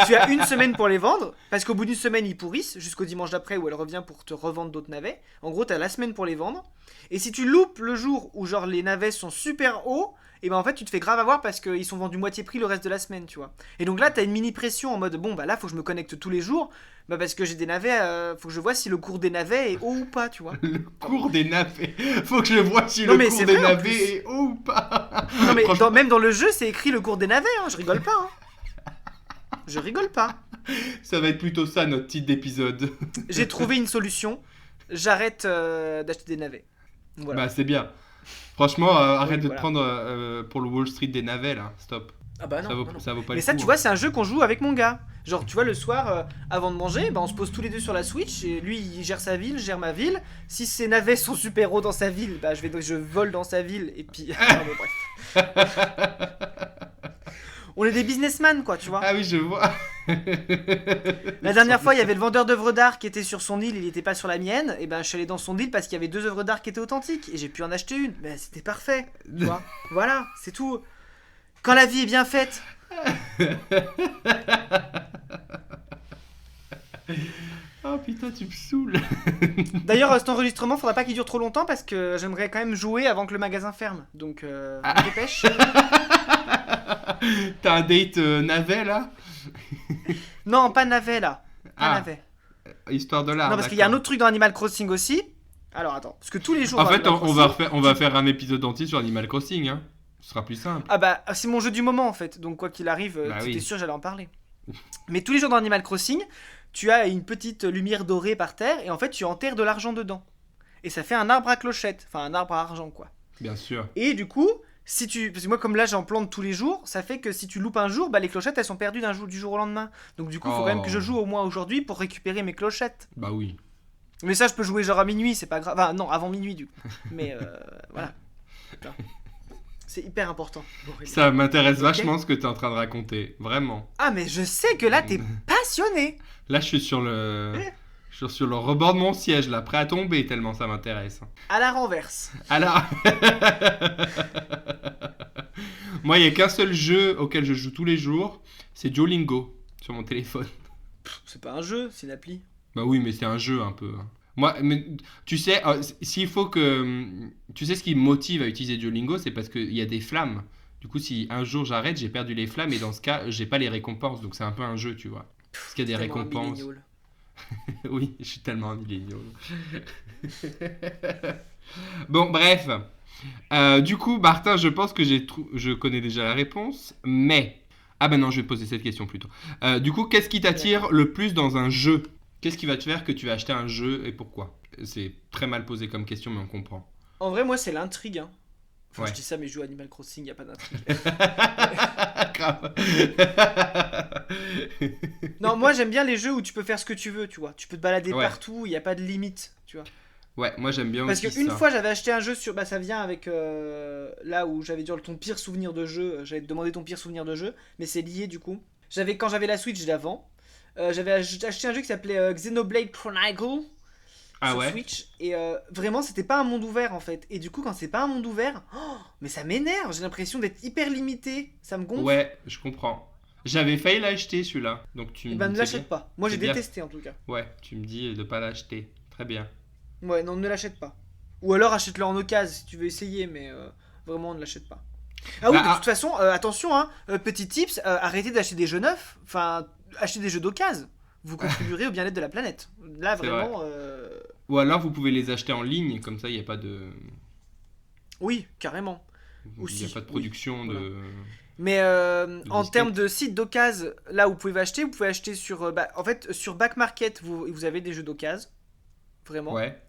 Tu as une semaine pour les vendre, parce qu'au bout d'une semaine, ils pourrissent, jusqu'au dimanche d'après où elle revient pour te revendre d'autres navets. En gros, tu as la semaine pour les vendre. Et si tu loupes le jour où genre les navets sont super hauts, et ben en fait tu te fais grave avoir parce qu'ils sont vendus moitié prix le reste de la semaine, tu vois. Et donc là, t'as une mini pression en mode bon bah là faut que je me connecte tous les jours, bah parce que j'ai des navets, faut que je vois si le cours des navets est haut ou pas, tu vois. Le Enfin bon. cours des navets. Faut que je vois si Non le mais cours c'est des vrai en navets plus. est haut ou pas. Non mais Franchement, même dans le jeu c'est écrit le cours des navets, hein, je rigole pas. Hein. Je rigole pas. ça va être plutôt ça notre titre d'épisode. J'ai trouvé une solution. J'arrête d'acheter des navets. Voilà. Bah c'est bien. Franchement, Oui arrête de te voilà. prendre pour le Wall Street des navets là. Stop. Ah bah non, non, non. Ça vaut pas Mais le ça, coup, tu hein. vois, c'est un jeu qu'on joue avec mon gars. Genre, tu vois, le soir, avant de manger, bah, on se pose tous les deux sur la Switch. Et lui, il gère sa ville, je gère ma ville. Si ses navets sont super hauts dans sa ville, bah, je vole dans sa ville. Et puis, enfin, bon, bref. On est des businessmen, quoi, tu vois. Ah oui, je vois. La dernière fois, il y avait le vendeur d'œuvres d'art qui était sur son île, il était pas sur la mienne. Et ben, je suis allé dans son île parce qu'il y avait 2 œuvres d'art qui étaient authentiques. Et j'ai pu en acheter une. Ben, c'était parfait, tu vois. Voilà, c'est tout. Quand la vie est bien faite. Oh putain, tu me saoules. D'ailleurs, cet enregistrement, faudra pas qu'il dure trop longtemps parce que j'aimerais quand même jouer avant que le magasin ferme. Donc, on Ah. se dépêche. T'as un date navet là? Non, pas navet là. Pas Ah, navet. histoire de l'art, Non, parce qu'il y a un d'accord. autre truc dans Animal Crossing aussi. Alors, attends. Parce que tous les jours En dans fait, Animal Crossing. on va faire un épisode entier sur Animal Crossing, hein. Ce sera plus simple. Ah bah, c'est mon jeu du moment en fait. Donc, quoi qu'il arrive, Bah t'étais oui. sûr j'allais en parler. Mais tous les jours dans Animal Crossing, tu as une petite lumière dorée par terre et en fait, tu enterres de l'argent dedans. Et ça fait un arbre à clochette. Enfin, un arbre à argent, quoi. Bien sûr. Et du coup, si tu. Parce que moi, comme là, j'en plante tous les jours, ça fait que si tu loupes un jour, bah, les clochettes, elles sont perdues du jour au lendemain. Donc, du coup, il faut quand même que je Oh. joue au moins aujourd'hui pour récupérer mes clochettes. Bah oui. Mais ça, je peux jouer genre à minuit, c'est pas grave. Enfin, non, avant minuit, du coup. Mais voilà. Putain. C'est hyper important. Aurélien. Ça m'intéresse Ok. vachement ce que t'es en train de raconter. Vraiment. Ah, mais je sais que là, t'es passionné. Là, je suis sur Je suis sur le rebord de mon siège, là, prêt à tomber, tellement ça m'intéresse. À la renverse. Alors, moi, il n'y a qu'un seul jeu auquel je joue tous les jours, c'est Duolingo, sur mon téléphone. C'est pas un jeu, c'est une appli. Bah oui, mais c'est un jeu, un peu. Hein. Moi, mais, tu sais, s'il faut que... Tu sais, ce qui me motive à utiliser Duolingo, c'est parce qu'il y a des flammes. Du coup, si un jour j'arrête, j'ai perdu les flammes, et dans ce cas, j'ai pas les récompenses, donc c'est un peu un jeu, tu vois. Parce qu'il y a des Tellement un récompenses. millénial. Oui, je suis tellement un millénial. Bon, bref. Du coup, Martin, je pense que je connais déjà la réponse, mais... Ah ben non, je vais poser cette question plutôt. Du coup, qu'est-ce qui t'attire le plus dans un jeu? Qu'est-ce qui va te faire que tu vas acheter un jeu et pourquoi? C'est très mal posé comme question, mais on comprend. En vrai, moi, c'est l'intrigue. Hein. Enfin, Ouais. je dis ça, mais je joue à Animal Crossing, y a pas d'intrigue. Grave. Non, moi, j'aime bien les jeux où tu peux faire ce que tu veux, tu vois. Tu peux te balader Ouais. partout, y a pas de limite, tu vois. Ouais, moi j'aime bien Parce aussi qu'une ça. fois, j'avais acheté un jeu sur. Bah, ça vient avec. Là où j'avais dit ton pire souvenir de jeu. J'avais demandé ton pire souvenir de jeu, mais c'est lié du coup. Quand j'avais la Switch d'avant, j'avais acheté un jeu qui s'appelait Xenoblade Chronicle Ah sur ouais? Switch. Et vraiment, c'était pas un monde ouvert en fait. Et du coup, quand c'est pas un monde ouvert, mais ça m'énerve. J'ai l'impression d'être hyper limité. Ça me gonfle. Ouais, je comprends. J'avais failli l'acheter celui-là, donc Et ben, ne c'est bien. l'achète pas. Moi, j'ai C'est bien. détesté en tout cas. Ouais, tu me dis de pas l'acheter. Très bien. Ouais, non, ne l'achète pas. Ou alors achète-le en occasion si tu veux essayer, mais vraiment ne l'achète pas. Ah oui, Bah, de toute façon, attention, hein, petit tips, arrêtez d'acheter des jeux neufs, enfin, achetez des jeux d'occasion. Vous contribuerez au bien-être de la planète. Là, c'est vrai. vraiment, Ou alors vous pouvez les acheter en ligne, comme ça il n'y a pas de... oui, carrément. Il n'y a Aussi, pas de oui. production Voilà. de... Mais de en termes disquettes. de sites d'occasion, là où vous pouvez acheter sur, en fait, sur Back Market, vous avez des jeux d'occasion, vraiment. Ouais,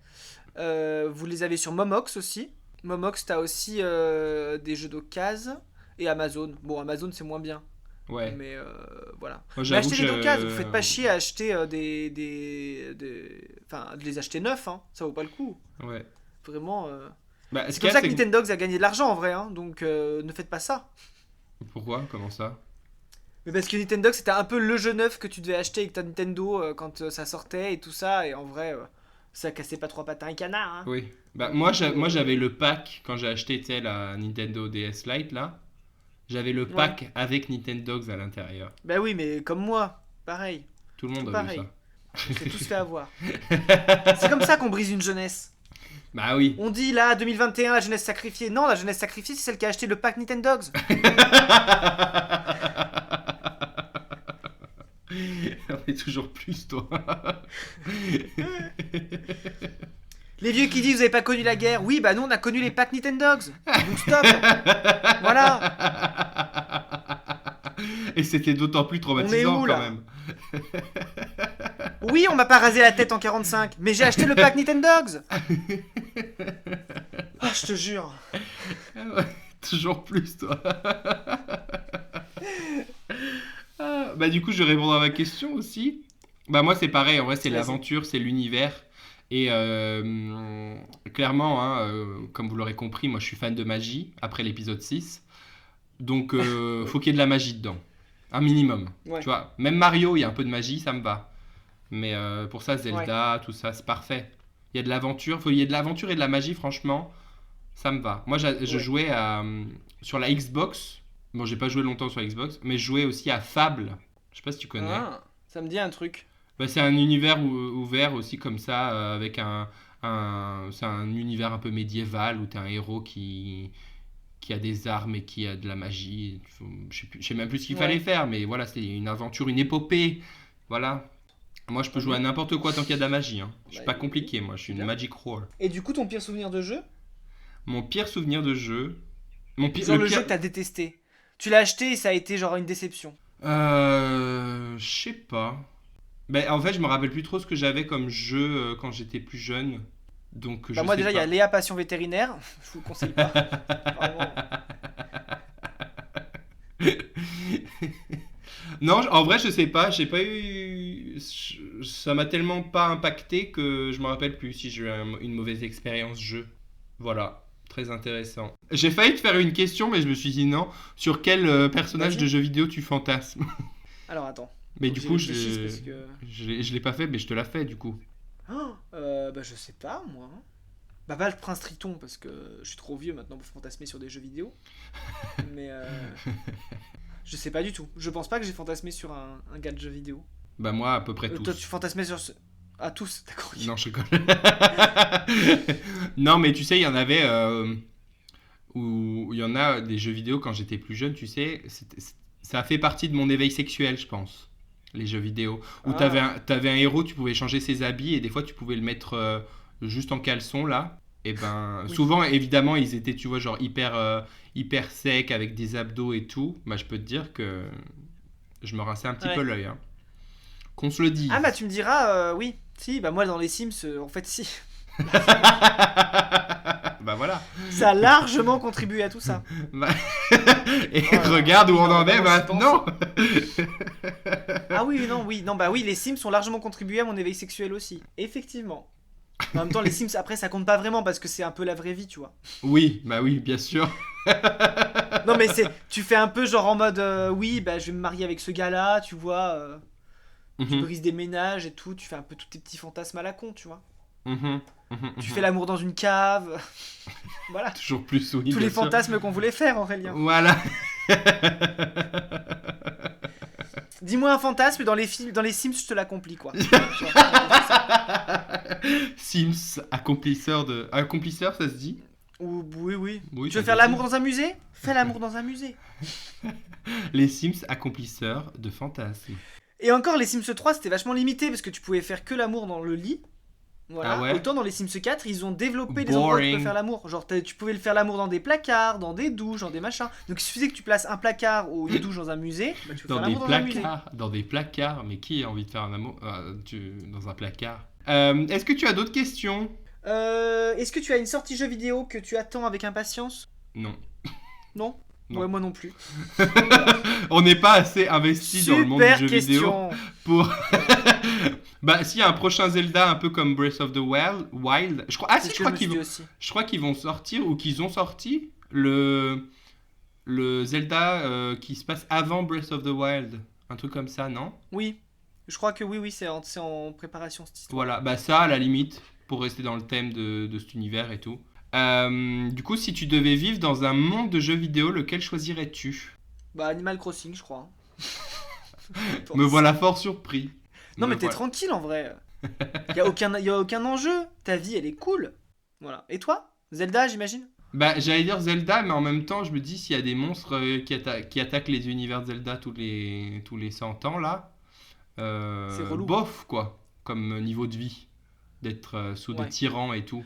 Vous les avez sur Momox aussi. Momox, t'as aussi des jeux d'occasion. Et Amazon. Bon, Amazon, c'est moins bien. ouais. Mais voilà. Moi Mais j'avoue achetez que des d'occasion. Vous faites pas chier à acheter enfin, de les acheter neufs. Hein. Ça vaut pas le coup. Ouais. Vraiment. Bah, ce C'est qu'il comme y a, ça que c'est Nintendo a gagné de l'argent en vrai. Hein. Donc ne faites pas ça. Pourquoi? Comment ça? Mais parce que Nintendo, c'était un peu le jeu neuf que tu devais acheter avec ta Nintendo quand ça sortait et tout ça. Et en vrai, ça cassait pas trois pattes à un canard. Hein. Oui. Bah, Donc, moi j'avais le pack, quand j'ai acheté, tu sais, la Nintendo DS Lite, là. J'avais le ouais. pack avec Nintendogs à l'intérieur. Bah oui, mais comme moi. Pareil. Tout le Tout monde a vu pareil. ça. On s'est tous fait avoir. C'est comme ça qu'on brise une jeunesse. Bah oui. On dit là, 2021, la jeunesse sacrifiée. Non, la jeunesse sacrifiée, c'est celle qui a acheté le pack Nintendogs. On est toujours plus, toi. Les vieux qui disent vous avez pas connu la guerre. Oui, bah nous on a connu les packs Nintendogs. Donc stop. Voilà. Et c'était d'autant plus On est traumatisant où quand là? même. Oui, on m'a pas rasé la tête en 45, mais j'ai acheté le pack Nintendogs. Ah, je te jure. Toujours plus, toi. Bah du coup, je vais répondre à ma question aussi. Bah moi, c'est pareil. En vrai, c'est Vas-y. l'aventure, c'est l'univers. Et clairement, hein, comme vous l'aurez compris, moi, je suis fan de magie après l'épisode 6. Donc, Ouais. faut qu'il y ait de la magie dedans. Un minimum. Ouais. Tu vois, même Mario, il y a un peu de magie, ça me va. Mais pour ça, Ouais. Zelda, tout ça, c'est parfait. Il y a de l'aventure. Faut qu'il y ait de l'aventure et de la magie, franchement, ça me va. Moi, je Ouais. jouais sur la Xbox. Bon, j'ai pas joué longtemps sur Xbox, mais je jouais aussi à Fable. Je sais pas si tu connais. Ah, ça me dit un truc. Bah, c'est un univers ouvert aussi comme ça, avec c'est un univers un peu médiéval où t'as un héros qui a des armes et qui a de la magie. Je sais même plus ce qu'il Ouais. fallait faire, mais voilà, c'est une aventure, une épopée. Voilà. Moi, je peux jouer à n'importe quoi tant qu'il y a de la magie. Hein. Je suis Bah, pas compliqué, moi, je suis c'est une bien. magic roll. Et du coup, ton pire souvenir de jeu? Mon pire souvenir de jeu. Mon pire, Genre le le pire. jeu que t'as détesté. Tu l'as acheté et ça a été genre une déception. Je sais pas. Ben, en fait, je me rappelle plus trop ce que j'avais comme jeu quand j'étais plus jeune. Donc, Bah je moi sais déjà, il y a pas. Léa Passion Vétérinaire. Je vous le conseille pas. Vraiment. Non, en vrai, je sais pas. J'ai pas eu. Ça m'a tellement pas impacté que je me rappelle plus si j'ai eu une mauvaise expérience jeu. Voilà. Très intéressant. J'ai failli te faire une question, mais je me suis dit non. Sur quel personnage Vas-y. de jeu vidéo tu fantasmes? Alors attends. Mais Faut du que coup, j'y réfléchisse parce que... je l'ai pas fait, mais je te la fais du coup. Bah je sais pas moi. Bah pas le Prince Triton parce que je suis trop vieux maintenant pour fantasmer sur des jeux vidéo. Mais je sais pas du tout. Je pense pas que j'ai fantasmé sur un gars de jeu vidéo. Bah moi, à peu près Toi tu tous. fantasmais sur ce... Ah tous, d'accord. Ok. Non, je rigole. Non, mais tu sais, il y en avait où il y en a des jeux vidéo quand j'étais plus jeune, tu sais, ça a fait partie de mon éveil sexuel, je pense. Les jeux vidéo. Où Ah t'avais un héros, tu pouvais changer ses habits et des fois tu pouvais le mettre juste en caleçon là. Et ben, oui. souvent, évidemment, ils étaient, tu vois, genre hyper secs avec des abdos et tout. Bah, je peux te dire que je me rinçais un petit peu Ouais. l'œil, hein. Qu'on se le Ah bah dise. tu me diras, oui. Si, bah moi dans les Sims, en fait si. Bah voilà. Ça a largement contribué à tout ça. Bah, et Oh là là. regarde où on Non, en est maintenant que j'y pense. maintenant. Ah oui, non, oui. Non, bah oui, les Sims ont largement contribué à mon éveil sexuel aussi. Effectivement. Mais en même temps, les Sims, après, ça compte pas vraiment parce que c'est un peu la vraie vie, tu vois. Oui, bah oui, bien sûr. Non, mais c'est. Tu fais un peu genre en mode oui, bah je vais me marier avec ce gars-là, tu vois. Tu Mhm, brises des ménages et tout. Tu fais un peu tous tes petits fantasmes à la con, tu vois. mhm, mhm, Tu fais mhm. l'amour dans une cave. Voilà. Toujours plus, oui, Tous les bien sûr. fantasmes qu'on voulait faire, Aurélien. Voilà. Dis-moi un fantasme dans les films, dans les Sims, je te l'accomplis, quoi. Tu vois, en gros, c'est ça. Sims, accomplisseur, ça se dit? Ou, oui, oui. Oui, Tu ça veux faire doit se dire. l'amour dans un musée? Fais l'amour dans un musée. Les Sims, accomplisseurs de fantasmes. Et encore, les Sims 3, c'était vachement limité parce que tu pouvais faire que l'amour dans le lit. Ah Voilà. ouais? Autant dans les Sims 4, ils ont développé des endroits où tu peux Boring. faire l'amour. Genre, tu pouvais le faire l'amour dans des placards, dans des douches, dans des machins. Donc, il suffisait que tu places un placard ou une douche dans un musée, bah, tu peux Dans faire des l'amour dans un musée. placards. Dans des placards. Mais qui a envie de faire un amour dans un placard? Est-ce que tu as d'autres questions? Est-ce que tu as une sortie jeu vidéo que tu attends avec impatience? Non. Non. Non. Ouais, moi non plus. Voilà. On n'est pas assez investi dans le monde du Super jeu vidéo question. pour. Bah, s'il y a un prochain Zelda un peu comme Breath of the Wild, je crois. Ah C'est si, ce que je me suis dit aussi. je crois qu'ils vont sortir ou qu'ils ont sorti le Zelda qui se passe avant Breath of the Wild, un truc comme ça, non? Oui. Je crois que oui, oui, c'est en préparation cette histoire. Voilà, bah ça à la limite pour rester dans le thème de cet univers et tout. Du coup, si tu devais vivre dans un monde de jeux vidéo, lequel choisirais-tu? Bah, Animal Crossing, je crois. Je Me pense. voilà fort surpris. Non, Me mais t'es voilà. tranquille en vrai. Y a aucun enjeu. Ta vie, elle est cool. Voilà. Et toi? Zelda, j'imagine? Bah, j'allais dire Zelda, mais en même temps, je me dis s'il y a des monstres qui attaquent les univers de Zelda tous les 100 ans, là, C'est relou. bof, quoi, comme niveau de vie, d'être sous des Ouais. tyrans et tout.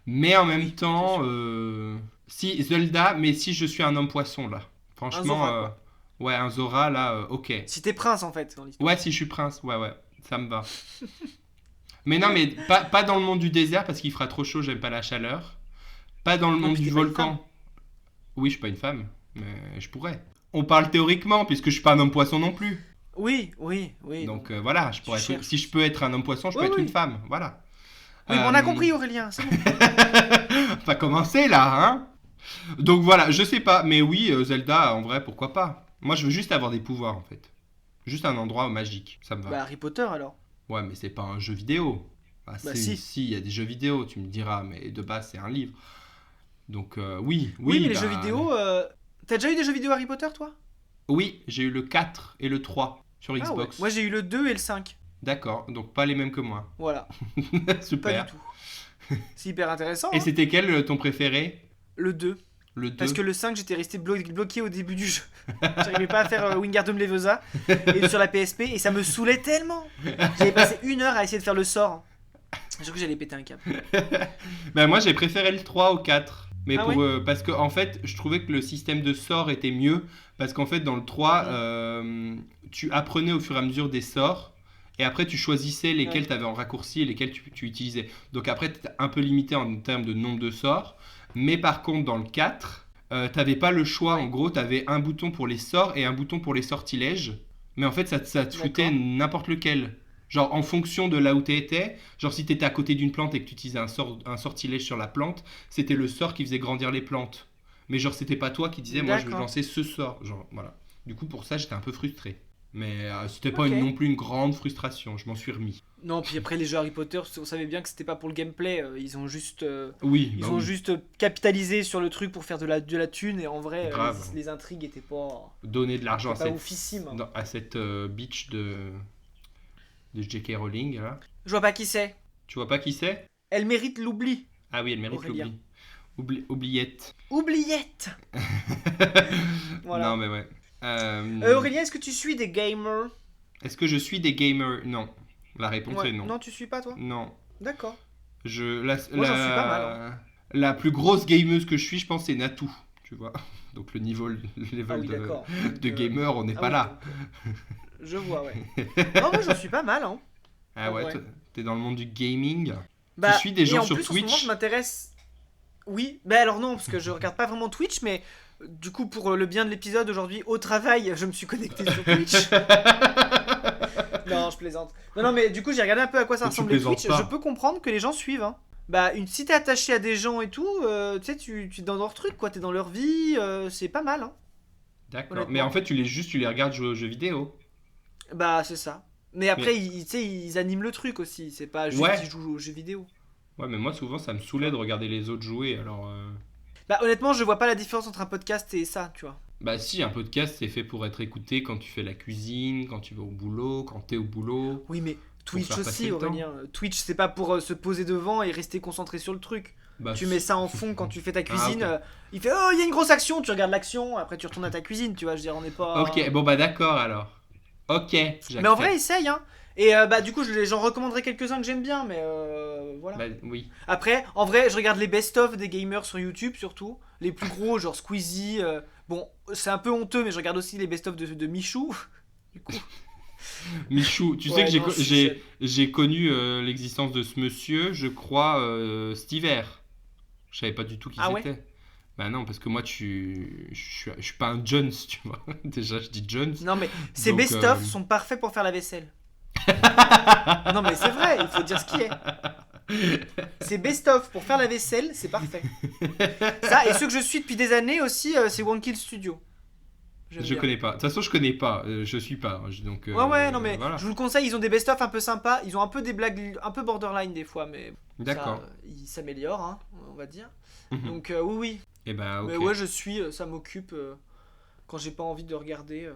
Mais en même Oui, c'est temps, sûr. si Zelda, mais si je suis un homme poisson, là, Un franchement, Zora, quoi. ouais, un Zora, là, ok. Si t'es prince, en fait, dans l'histoire. Ouais, si je suis prince, ouais, ouais, ça me va. Mais non, mais pas dans le monde du désert, parce qu'il fera trop chaud, j'aime pas la chaleur. Pas dans le Non, monde puis du t'es pas une femme. volcan. Oui, je suis pas une femme, mais je pourrais. On parle théoriquement, puisque je suis pas un homme poisson non plus. Oui, oui, oui. Donc Donc, voilà, tu si cherches. je peux être un homme poisson, je peux Oui, être une oui. femme. Voilà. Oui, bon, on a Euh... compris, Aurélien, c'est bon. On va commencer là, hein. Donc voilà, je sais pas, mais oui, Zelda, en vrai, pourquoi pas. Moi, je veux juste avoir des pouvoirs, en fait. Juste un endroit magique, ça me va. Bah, Harry Potter, alors. Ouais, mais c'est pas un jeu vidéo. Ah, Bah, si. si, il y a des jeux vidéo, tu me diras, mais de base, c'est un livre. Donc oui, Oui, oui, mais les jeux bah... vidéo. T'as déjà eu des jeux vidéo Harry Potter, toi? Oui, j'ai eu le 4 et le 3 sur Ah ouais. Xbox. Moi, j'ai eu le 2 et le 5. D'accord, donc pas les mêmes que moi. Voilà. Pas du Super. tout. C'est hyper intéressant, Et hein. c'était quel ton préféré? Le 2. Le Parce 2. que le 5, j'étais resté bloqué au début du jeu. J'arrivais pas à faire Wingardium Leviosa et sur la PSP et ça me saoulait tellement. J'avais passé 1 heure à essayer de faire le sort. J'ai cru que j'allais péter un câble. Ben moi j'ai préféré le 3 au 4. Mais Ah ouais. parce que en fait, je trouvais que le système de sorts était mieux. Parce qu'en fait, dans le 3, Mhm. tu apprenais au fur et à mesure des sorts. Et après, tu choisissais lesquels Ouais. tu avais en raccourci et lesquels tu utilisais. Donc après, tu étais un peu limité en termes de nombre de sorts. Mais par contre, dans le 4, t'avais pas le choix. En Ouais. gros, t'avais un bouton pour les sorts et un bouton pour les sortilèges. Mais en fait, ça te foutait D'accord. n'importe lequel. Genre, en fonction de là où t'étais, genre si t'étais à côté d'une plante et que tu utilisais un sortilège sur la plante, c'était le sort qui faisait grandir les plantes. Mais genre, c'était pas toi qui disais, moi je vais D'accord. lancer ce sort. Genre, voilà. Du coup, pour ça, j'étais un peu frustré. Mais c'était pas Ok. non plus une grande frustration, je m'en suis remis. Non, puis après les jeux Harry Potter, on savait bien que c'était pas pour le gameplay. Oui, bah Ils ont oui, juste capitalisé sur le truc pour faire de la thune. Et en vrai, grave. les intrigues Donner de l'argent étaient pas oufissimes, hein. à cette bitch de J.K. Rowling, là. Je vois pas qui c'est. Tu vois pas qui c'est? Elle mérite l'oubli, Ah oui, elle mérite Aurélien. l'oubli. Oubliette. Oubliette. Non, Voilà. mais ouais. Aurélien, est-ce que tu suis des gamers? Est-ce que je suis des gamers? Non. La réponse Ouais. est non. Non, tu suis pas toi? Non. D'accord. La, Moi, j'en suis pas mal, hein. la plus grosse gameuse que je suis, je pense, c'est Natou. Tu vois. Donc le niveau, le Ah level oui, d'accord. de gamer, on n'est Ah pas oui, là. je vois, ouais. Non, moi, j'en suis pas mal, hein. Ah En ouais, vrai. t'es dans le monde du gaming. Bah, Tu suis des et gens en sur plus, en ce moment, je Twitch. m'intéresse. Oui, bah alors non, parce que je regarde pas vraiment Twitch, mais du coup, pour le bien de l'épisode aujourd'hui, au travail, je me suis connecté sur Twitch. Non, je plaisante. Non, non, mais du coup, j'ai regardé un peu à quoi ça Mais tu ressemblait plaisantes Twitch. pas. Je peux comprendre que les gens suivent, hein. Bah, si t'es attaché à des gens et tout, tu sais, tu es dans leur truc, quoi. T'es dans leur vie, c'est pas mal, hein, D'accord. Mais honnêtement. en fait, tu les regardes jouer aux jeux vidéo. Bah, c'est ça. Mais après, Mais tu sais, ils animent le truc aussi. C'est pas juste qu'ils ouais. jouent aux jeux vidéo. Ouais, mais moi, souvent, ça me Tu saoulait vois. de regarder les autres jouer. Alors, Bah, honnêtement, je vois pas la différence entre un podcast et ça, tu vois. bah si, un podcast, c'est fait pour être écouté quand tu fais la cuisine, quand tu vas au boulot, quand t'es au boulot, Oui, mais pour Twitch faire passer aussi, le temps. Aurélien. Twitch, c'est pas pour se poser devant et rester concentré sur le truc. Bah, Tu mets ça en fond quand tu fais ta ah, cuisine. ok. Il fait oh, il y a une grosse action, tu regardes l'action, après tu retournes à ta cuisine, tu vois. Je veux dire, on n'est pas. Ok, bon, bah d'accord alors. Ok, Mais en vrai, j'accepte. essaye, hein. Et bah, du coup, j'en recommanderais quelques-uns que j'aime bien, mais voilà. Bah oui. Après, en vrai, je regarde les best-of des gamers sur YouTube, surtout. Les plus gros, genre Squeezie. Bon, c'est un peu honteux, mais je regarde aussi les best-of de Michou. Du coup. Michou, tu sais que Ouais, non, je suis. j'ai connu l'existence de ce monsieur, je crois, cet hiver. Je savais pas du tout qui Ah ouais? c'était. Bah non, parce que moi, je suis pas un Jones, tu vois. Déjà, je dis Jones. Non, mais ces Donc, best-of sont parfaits pour faire la vaisselle. Non, mais c'est vrai, il faut dire ce qui est. C'est best-of pour faire la vaisselle, c'est parfait. Ça, et ceux que je suis depuis des années aussi, c'est One Kill Studio. J'aime je bien. connais pas. De toute façon, je connais pas. Je suis pas. Donc, Ouais, ouais, non, mais je voilà. vous le conseille, ils ont des best-of un peu sympas. Ils ont un peu des blagues, un peu borderline des fois, mais ça, D'accord. ils s'améliorent, hein, on va dire. Mhm. Donc, oui, oui. Eh ben, Mais ok. ouais, je suis, ça m'occupe quand j'ai pas envie de regarder.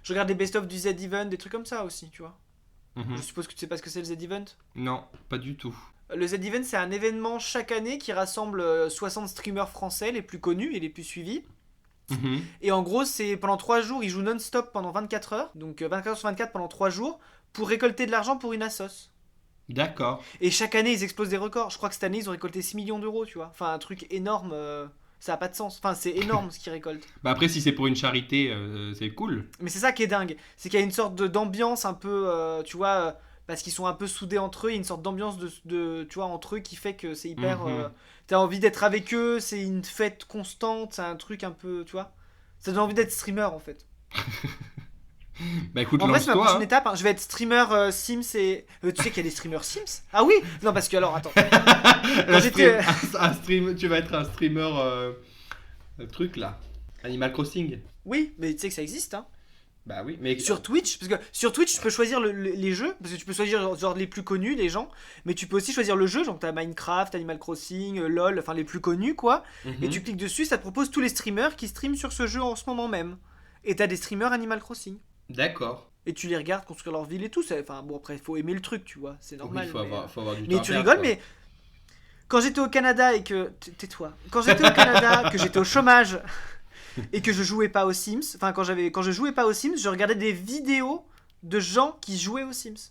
Je regarde des best-of du Z-Event, des trucs comme ça aussi, tu vois. Mhm. Je suppose que tu sais pas ce que c'est le Z-Event. Non, pas du tout. Le Z-Event, c'est un événement chaque année qui rassemble 60 streamers français les plus connus et les plus suivis. Mhm. Et en gros, c'est pendant 3 jours, ils jouent non-stop pendant 24 heures, donc 24 heures sur 24 pendant 3 jours, pour récolter de l'argent pour une assos. D'accord. Et chaque année, ils explosent des records. Je crois que cette année, ils ont récolté 6 millions d'euros, tu vois. Enfin, un truc énorme, ça a pas de sens. Enfin, c'est énorme ce qu'ils récoltent. Bah après, si c'est pour une charité, c'est cool. Mais c'est ça qui est dingue, c'est qu'il y a une sorte d'ambiance un peu, tu vois, parce qu'ils sont un peu soudés entre eux, il y a une sorte d'ambiance tu vois, entre eux qui fait que c'est hyper... Mhm. t'as envie d'être avec eux, c'est une fête constante, c'est un truc un peu, tu vois. Ça donne envie d'être streamer en fait. Bah écoute, En vrai, c'est ma lance-toi, prochaine hein. étape, hein. Je vais être streamer Sims et... tu sais qu'il y a des streamers Sims? Ah oui. Non, parce que alors, attends. Quand j'étais... Tu vas être un streamer truc là. Animal Crossing. Oui, mais tu sais que ça existe, hein. Bah oui, mais Sur Twitch, parce que sur Twitch, tu peux choisir les jeux, parce que tu peux choisir genre les plus connus, les gens, mais tu peux aussi choisir le jeu, genre t'as Minecraft, Animal Crossing, LOL, enfin les plus connus, quoi. Et tu Mhm. cliques dessus, ça te propose tous les streamers qui streament sur ce jeu en ce moment même. Et t'as des streamers Animal Crossing. D'accord. Et tu les regardes construire leur ville et tout. Enfin bon, après, il faut aimer le truc, tu vois, c'est Oui, normal. faut avoir du temps Mais à tu perdre, rigoles, quoi. mais quand j'étais au Canada et que. Tais-toi. Quand j'étais au Canada, que j'étais au chômage et que je jouais pas aux Sims, enfin quand je jouais pas aux Sims, je regardais des vidéos de gens qui jouaient aux Sims.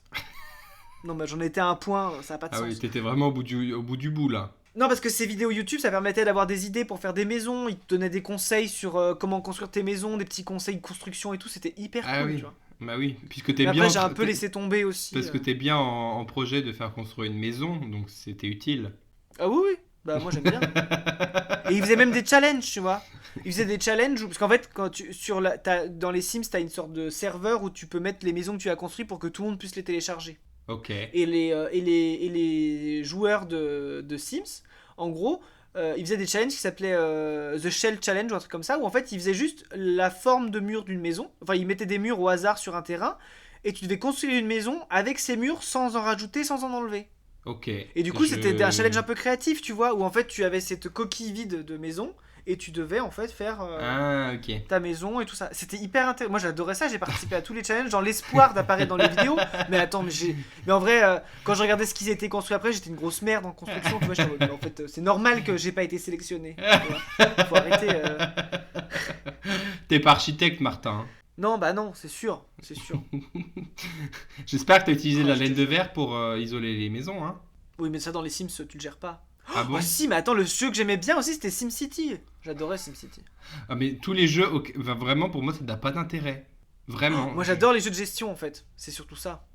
Non, mais j'en étais à un point, ça a pas de Ah oui, sens. t'étais vraiment au bout du bout là. Non, parce que ces vidéos YouTube, ça permettait d'avoir des idées pour faire des maisons. Ils te donnaient des conseils sur comment construire tes maisons, des petits conseils de construction et tout. C'était hyper Ah cool, oui, tu vois. bah oui, puisque t'es Mais bien après, j'ai un peu laissé tomber aussi. parce que t'es bien en projet de faire construire une maison, donc c'était utile. Ah oui, oui. Bah, moi, j'aime bien. Et ils faisaient même des challenges, tu vois. Ils faisaient des challenges parce qu'en fait, dans les Sims, t'as une sorte de serveur où tu peux mettre les maisons que tu as construites pour que tout le monde puisse les télécharger. Ok. Et les joueurs de Sims, en gros, ils faisaient des challenges qui s'appelaient The Shell Challenge ou un truc comme ça, où en fait ils faisaient juste la forme de mur d'une maison. Enfin, ils mettaient des murs au hasard sur un terrain, et tu devais construire une maison avec ces murs sans en rajouter, sans en enlever. Ok. Et du coup, c'était un challenge un peu créatif, tu vois, où en fait tu avais cette coquille vide de maison, et tu devais en fait faire Ah, ok. ta maison et tout ça. C'était hyper intéressant. Moi j'adorais ça, j'ai participé à tous les challenges dans l'espoir d'apparaître dans les vidéos. Mais attends, mais en vrai, quand je regardais ce qu'ils étaient construits après, j'étais une grosse merde en construction. Tu vois, mais en fait, c'est normal que j'ai pas été sélectionné. Tu vois. Faut arrêter. T'es pas architecte, Martin. Non, bah non, c'est sûr, c'est sûr. J'espère que t'as utilisé Oh, la je laine te de jure. verre pour isoler les maisons, hein. Oui, mais ça dans les Sims, tu le gères pas. Ah Oh bon? si, mais attends, le jeu que j'aimais bien aussi, c'était SimCity. J'adorais SimCity. Ah, mais tous les jeux, vraiment, pour moi, ça n'a pas d'intérêt. Vraiment. Moi j'adore les jeux de gestion en fait. C'est surtout ça.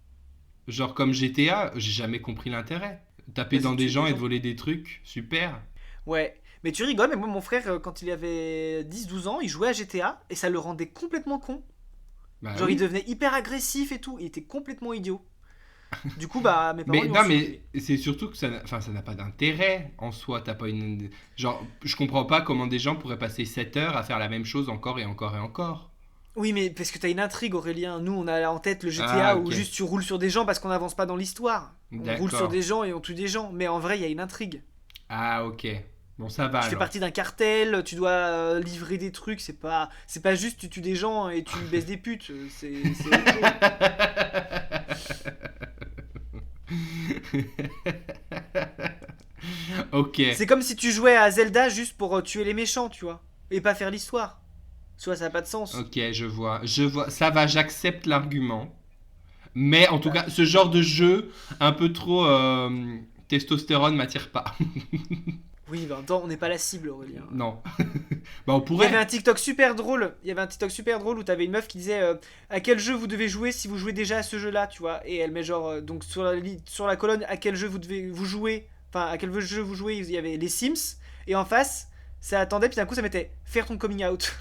Genre comme GTA, j'ai jamais compris l'intérêt. Taper Vas-y, dans des tue gens des et gens. de voler des trucs, super. Ouais. Mais tu rigoles, mais moi mon frère, quand il avait 10 12 ans, il jouait à GTA et ça le rendait complètement con. Bah Genre il oui. devenait hyper agressif et tout, il était complètement idiot. Du coup bah mes parents Mais ils ont non, suivi. mais c'est surtout que ça n'a pas d'intérêt en soi. T'as pas une. Genre, je comprends pas comment des gens pourraient passer 7 heures à faire la même chose encore et encore et encore. Oui mais parce que t'as une intrigue Aurélien, nous on a en tête le Ah, GTA où ok. juste tu roules sur des gens parce qu'on n'avance pas dans l'histoire. On roule sur D'accord. des gens et on tue des gens, mais en vrai il y a une intrigue. Ah, ok. Bon, ça va Tu fais alors. partie d'un cartel, tu dois livrer des trucs, c'est pas juste tu tues des gens et tu baisses des putes, c'est autre chose. Ok. C'est comme si tu jouais à Zelda juste pour tuer les méchants, tu vois, et pas faire l'histoire. Tu vois, ça n'a pas de sens. Ok, je vois. Je vois. Ça va, j'accepte l'argument. Mais en tout Bah, cas, ce genre de jeu, un peu trop testostérone, m'attire pas. oui, bah, attends, on n'est pas la cible, Aurélien. Non. Bah, on Il y avait pourrait. un TikTok super drôle. Il y avait un TikTok super drôle où t'avais une meuf qui disait à quel jeu vous devez jouer si vous jouez déjà à ce jeu-là, tu vois. Et elle met genre donc sur la colonne à quel jeu vous jouer. Enfin, à quel jeu vous jouez. Il y avait les Sims et en face ça attendait puis d'un coup ça mettait faire ton coming out.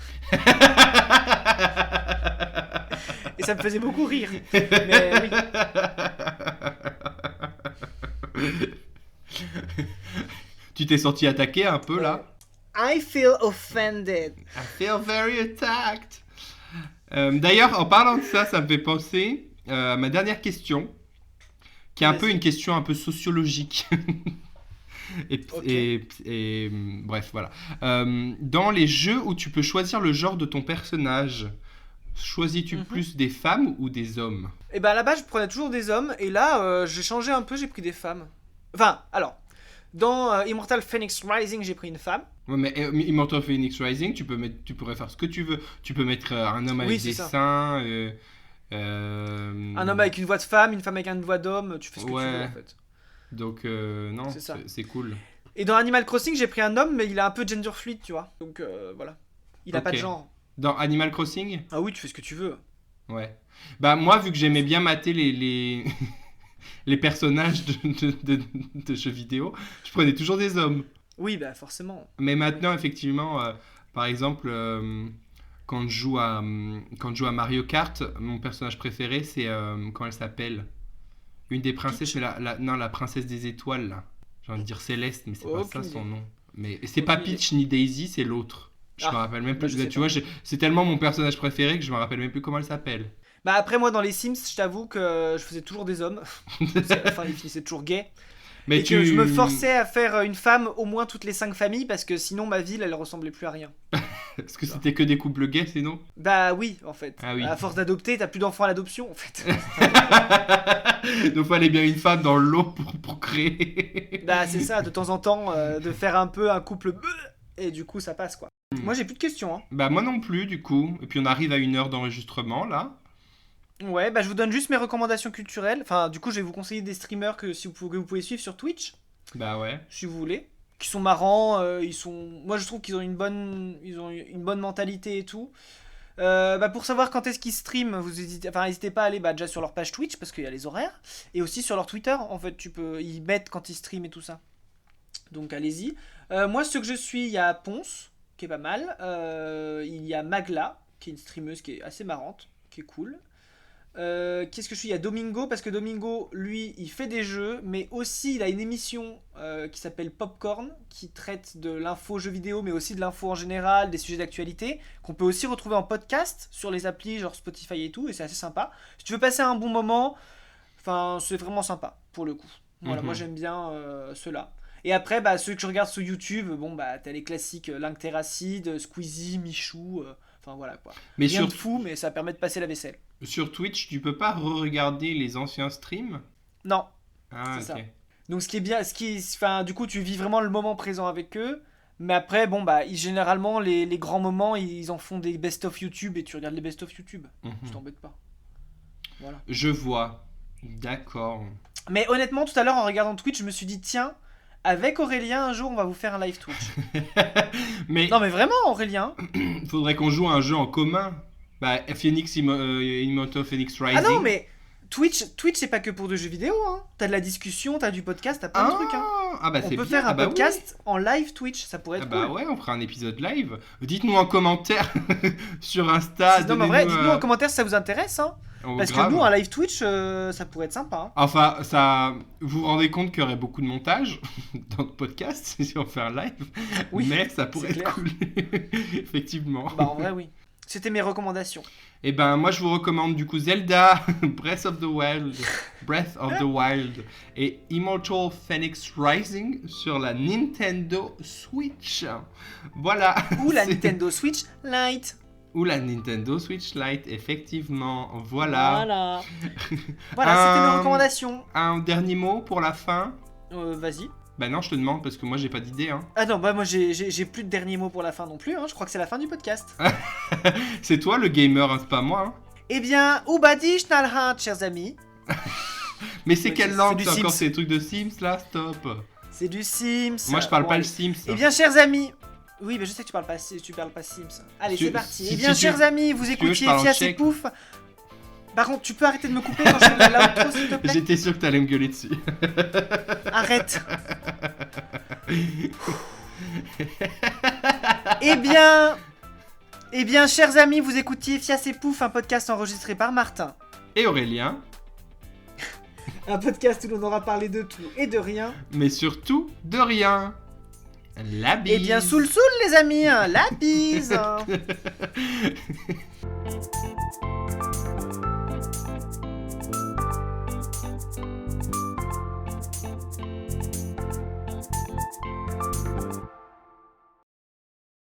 Et ça me faisait beaucoup rire. Mais oui. Tu t'es senti attaqué un peu Ouais. là? I feel offended. I feel very attacked. D'ailleurs, en parlant de ça, ça me fait penser à ma dernière question, qui est un peu Vas-y. une question un peu sociologique. Ok. Bref, voilà. Dans les jeux où tu peux choisir le genre de ton personnage, choisis-tu Mhm. plus des femmes ou des hommes? Et ben là-bas, je prenais toujours des hommes, et là, j'ai changé un peu, j'ai pris des femmes. Enfin, alors, dans Immortal Phoenix Rising, j'ai pris une femme. Ouais, mais Immortal Phoenix Rising, tu pourrais faire ce que tu veux. Tu peux mettre un homme Oui, avec c'est des ça. seins. Un homme avec une voix de femme, une femme avec une voix d'homme, tu fais ce que tu veux Ouais, en fait. donc non, C'est ça. c'est cool. Et dans Animal Crossing, j'ai pris un homme, mais il a un peu gender fluid, tu vois. Donc voilà. Il a pas Ok. de genre. Dans Animal Crossing? Ah oui, tu fais ce que tu veux. Ouais. Bah moi, vu que j'aimais bien mater les personnages de jeux vidéo, je prenais toujours des hommes. Oui, bah forcément. Mais maintenant, effectivement, par exemple, quand je joue à Mario Kart, mon personnage préféré, c'est quand elle s'appelle. Une des princesses, Peach. c'est non, la princesse des étoiles, là. J'ai envie de dire Céleste, mais c'est pas ça Aucune son idée. nom. Mais c'est pas Aucune idée. Peach ni Daisy, c'est l'autre. Je me Ah, rappelle même bah plus. je sais Tu pas. vois, c'est tellement mon personnage préféré que je me rappelle même plus comment elle s'appelle. Bah après, moi, dans les Sims, je t'avoue que je faisais toujours des hommes. Parce qu'à la fin, ils finissaient toujours gays. Mais Et que je me tu. forçais à faire une femme au moins toutes les 5 familles parce que sinon ma ville elle ressemblait plus à rien. Est-ce que c'était que des couples gays sinon? Bah oui en fait. Ah oui. À force d'adopter t'as plus d'enfants à l'adoption en fait. Donc fallait bien une femme dans l'eau pour créer. Bah c'est ça de temps en temps de faire un peu un couple et du coup ça passe quoi. Moi j'ai plus de questions hein. Bah moi non plus du coup. Et puis on arrive à 1 heure d'enregistrement là. Ouais bah je vous donne juste mes recommandations culturelles. Enfin du coup je vais vous conseiller des streamers que vous pouvez suivre sur Twitch Bah ouais. si vous voulez. Qui sont marrants, ils sont. Moi je trouve qu'ils ont ils ont une bonne mentalité et tout. Bah pour savoir quand est-ce qu'ils streament, n'hésitez pas à aller déjà sur leur page Twitch parce qu'il y a les horaires et aussi sur leur Twitter. En fait, ils mettent quand ils streament et tout ça. Donc allez-y. Moi, ceux que je suis, il y a Ponce qui est pas mal. Il y a Magla qui est une streameuse qui est assez marrante, qui est cool. Qu'est-ce que je suis? Il y a Domingo, parce que Domingo, lui, il fait des jeux, mais aussi il a une émission qui s'appelle Popcorn, qui traite de l'info jeux vidéo, mais aussi de l'info en général, des sujets d'actualité, qu'on peut aussi retrouver en podcast sur les applis, genre Spotify et tout, et c'est assez sympa. Si tu veux passer un bon moment, enfin, c'est vraiment sympa, pour le coup. Voilà, moi j'aime bien ceux-là. Et après, bah, ceux que je regarde sur YouTube, bon, bah, t'as les classiques Link Terracid, Squeezie, Michou, enfin voilà quoi. Mais Rien sur, de fou, mais ça permet de passer la vaisselle. sur Twitch, tu peux pas re-regarder les anciens streams? Non, Ah, c'est ça. ok. Donc ce qui est bien, enfin, du coup, tu vis vraiment le moment présent avec eux. Mais après, bon, bah, généralement, les grands moments, ils en font des best-of YouTube et tu regardes les best-of YouTube. Je Mhm. t'embête pas. Voilà. Je vois. D'accord. Mais honnêtement, tout à l'heure, en regardant Twitch, je me suis dit, tiens, avec Aurélien, un jour, on va vous faire un live Twitch. Mais Non, mais vraiment, Aurélien. faudrait qu'on joue à un jeu en commun. Bah, Immortal Phoenix Ah non, Rising. mais Twitch, c'est pas que pour des jeux vidéo, hein. T'as de la discussion, t'as du podcast, t'as plein de trucs, hein. Ah bah On c'est peut bien. faire Ah un bah oui. podcast en live Twitch, ça pourrait Ah être bah cool. ouais, on fera un épisode live. Dites-nous en commentaire sur Insta. Non, mais en vrai, Donnez-nous dites-nous en commentaire si ça vous intéresse, hein. Parce que grave. nous, un live Twitch, ça pourrait être sympa, hein. Enfin, ça, vous vous rendez compte qu'il y aurait beaucoup de montage dans le podcast si on fait un live, Oui, mais ça pourrait c'est être clair. cool, effectivement. Bah, en vrai, oui. C'était mes recommandations. Et ben, moi, je vous recommande du coup Zelda, Breath of the Wild et Immortal Phoenix Rising sur la Nintendo Switch. Voilà. Ou la C'est- Nintendo Switch Lite. Ou la Nintendo Switch Lite, effectivement. Voilà. Voilà. Voilà, c'était mes recommandations. Un dernier mot pour la fin. Vas-y. Bah non, je te demande parce que moi, j'ai pas d'idée. Hein. Ah non, bah moi j'ai plus de dernier mot pour la fin non plus, hein. Je crois que c'est la fin du podcast. C'est toi le gamer, hein, c'est pas moi. Hein. Eh bien, Ubadi Schnallhardt, chers amis. Mais c'est Oui, quelle c'est langue? du C'est encore Sims. ces trucs de Sims là? Stop. C'est du Sims. Moi, je parle Bon, pas le allez. Sims. Eh bien, chers amis. Oui, mais je sais que tu parles pas Sims. Allez, Si- c'est parti. si- Eh bien, si chers tu- amis, vous si tu veux, je écoutiez parle en Fias et tchèque. Pouf. Par contre, tu peux arrêter de me couper quand je fais la l'outro, s'il te plaît. J'étais sûr que t'allais me gueuler dessus. Arrête. Eh bien, chers amis, vous écoutiez Fias et Pouf, un podcast enregistré par Martin. Et Aurélien, Un podcast où l'on aura parlé de tout et de rien. mais surtout de rien. La bise. Eh bien, soul les amis, hein, la bise.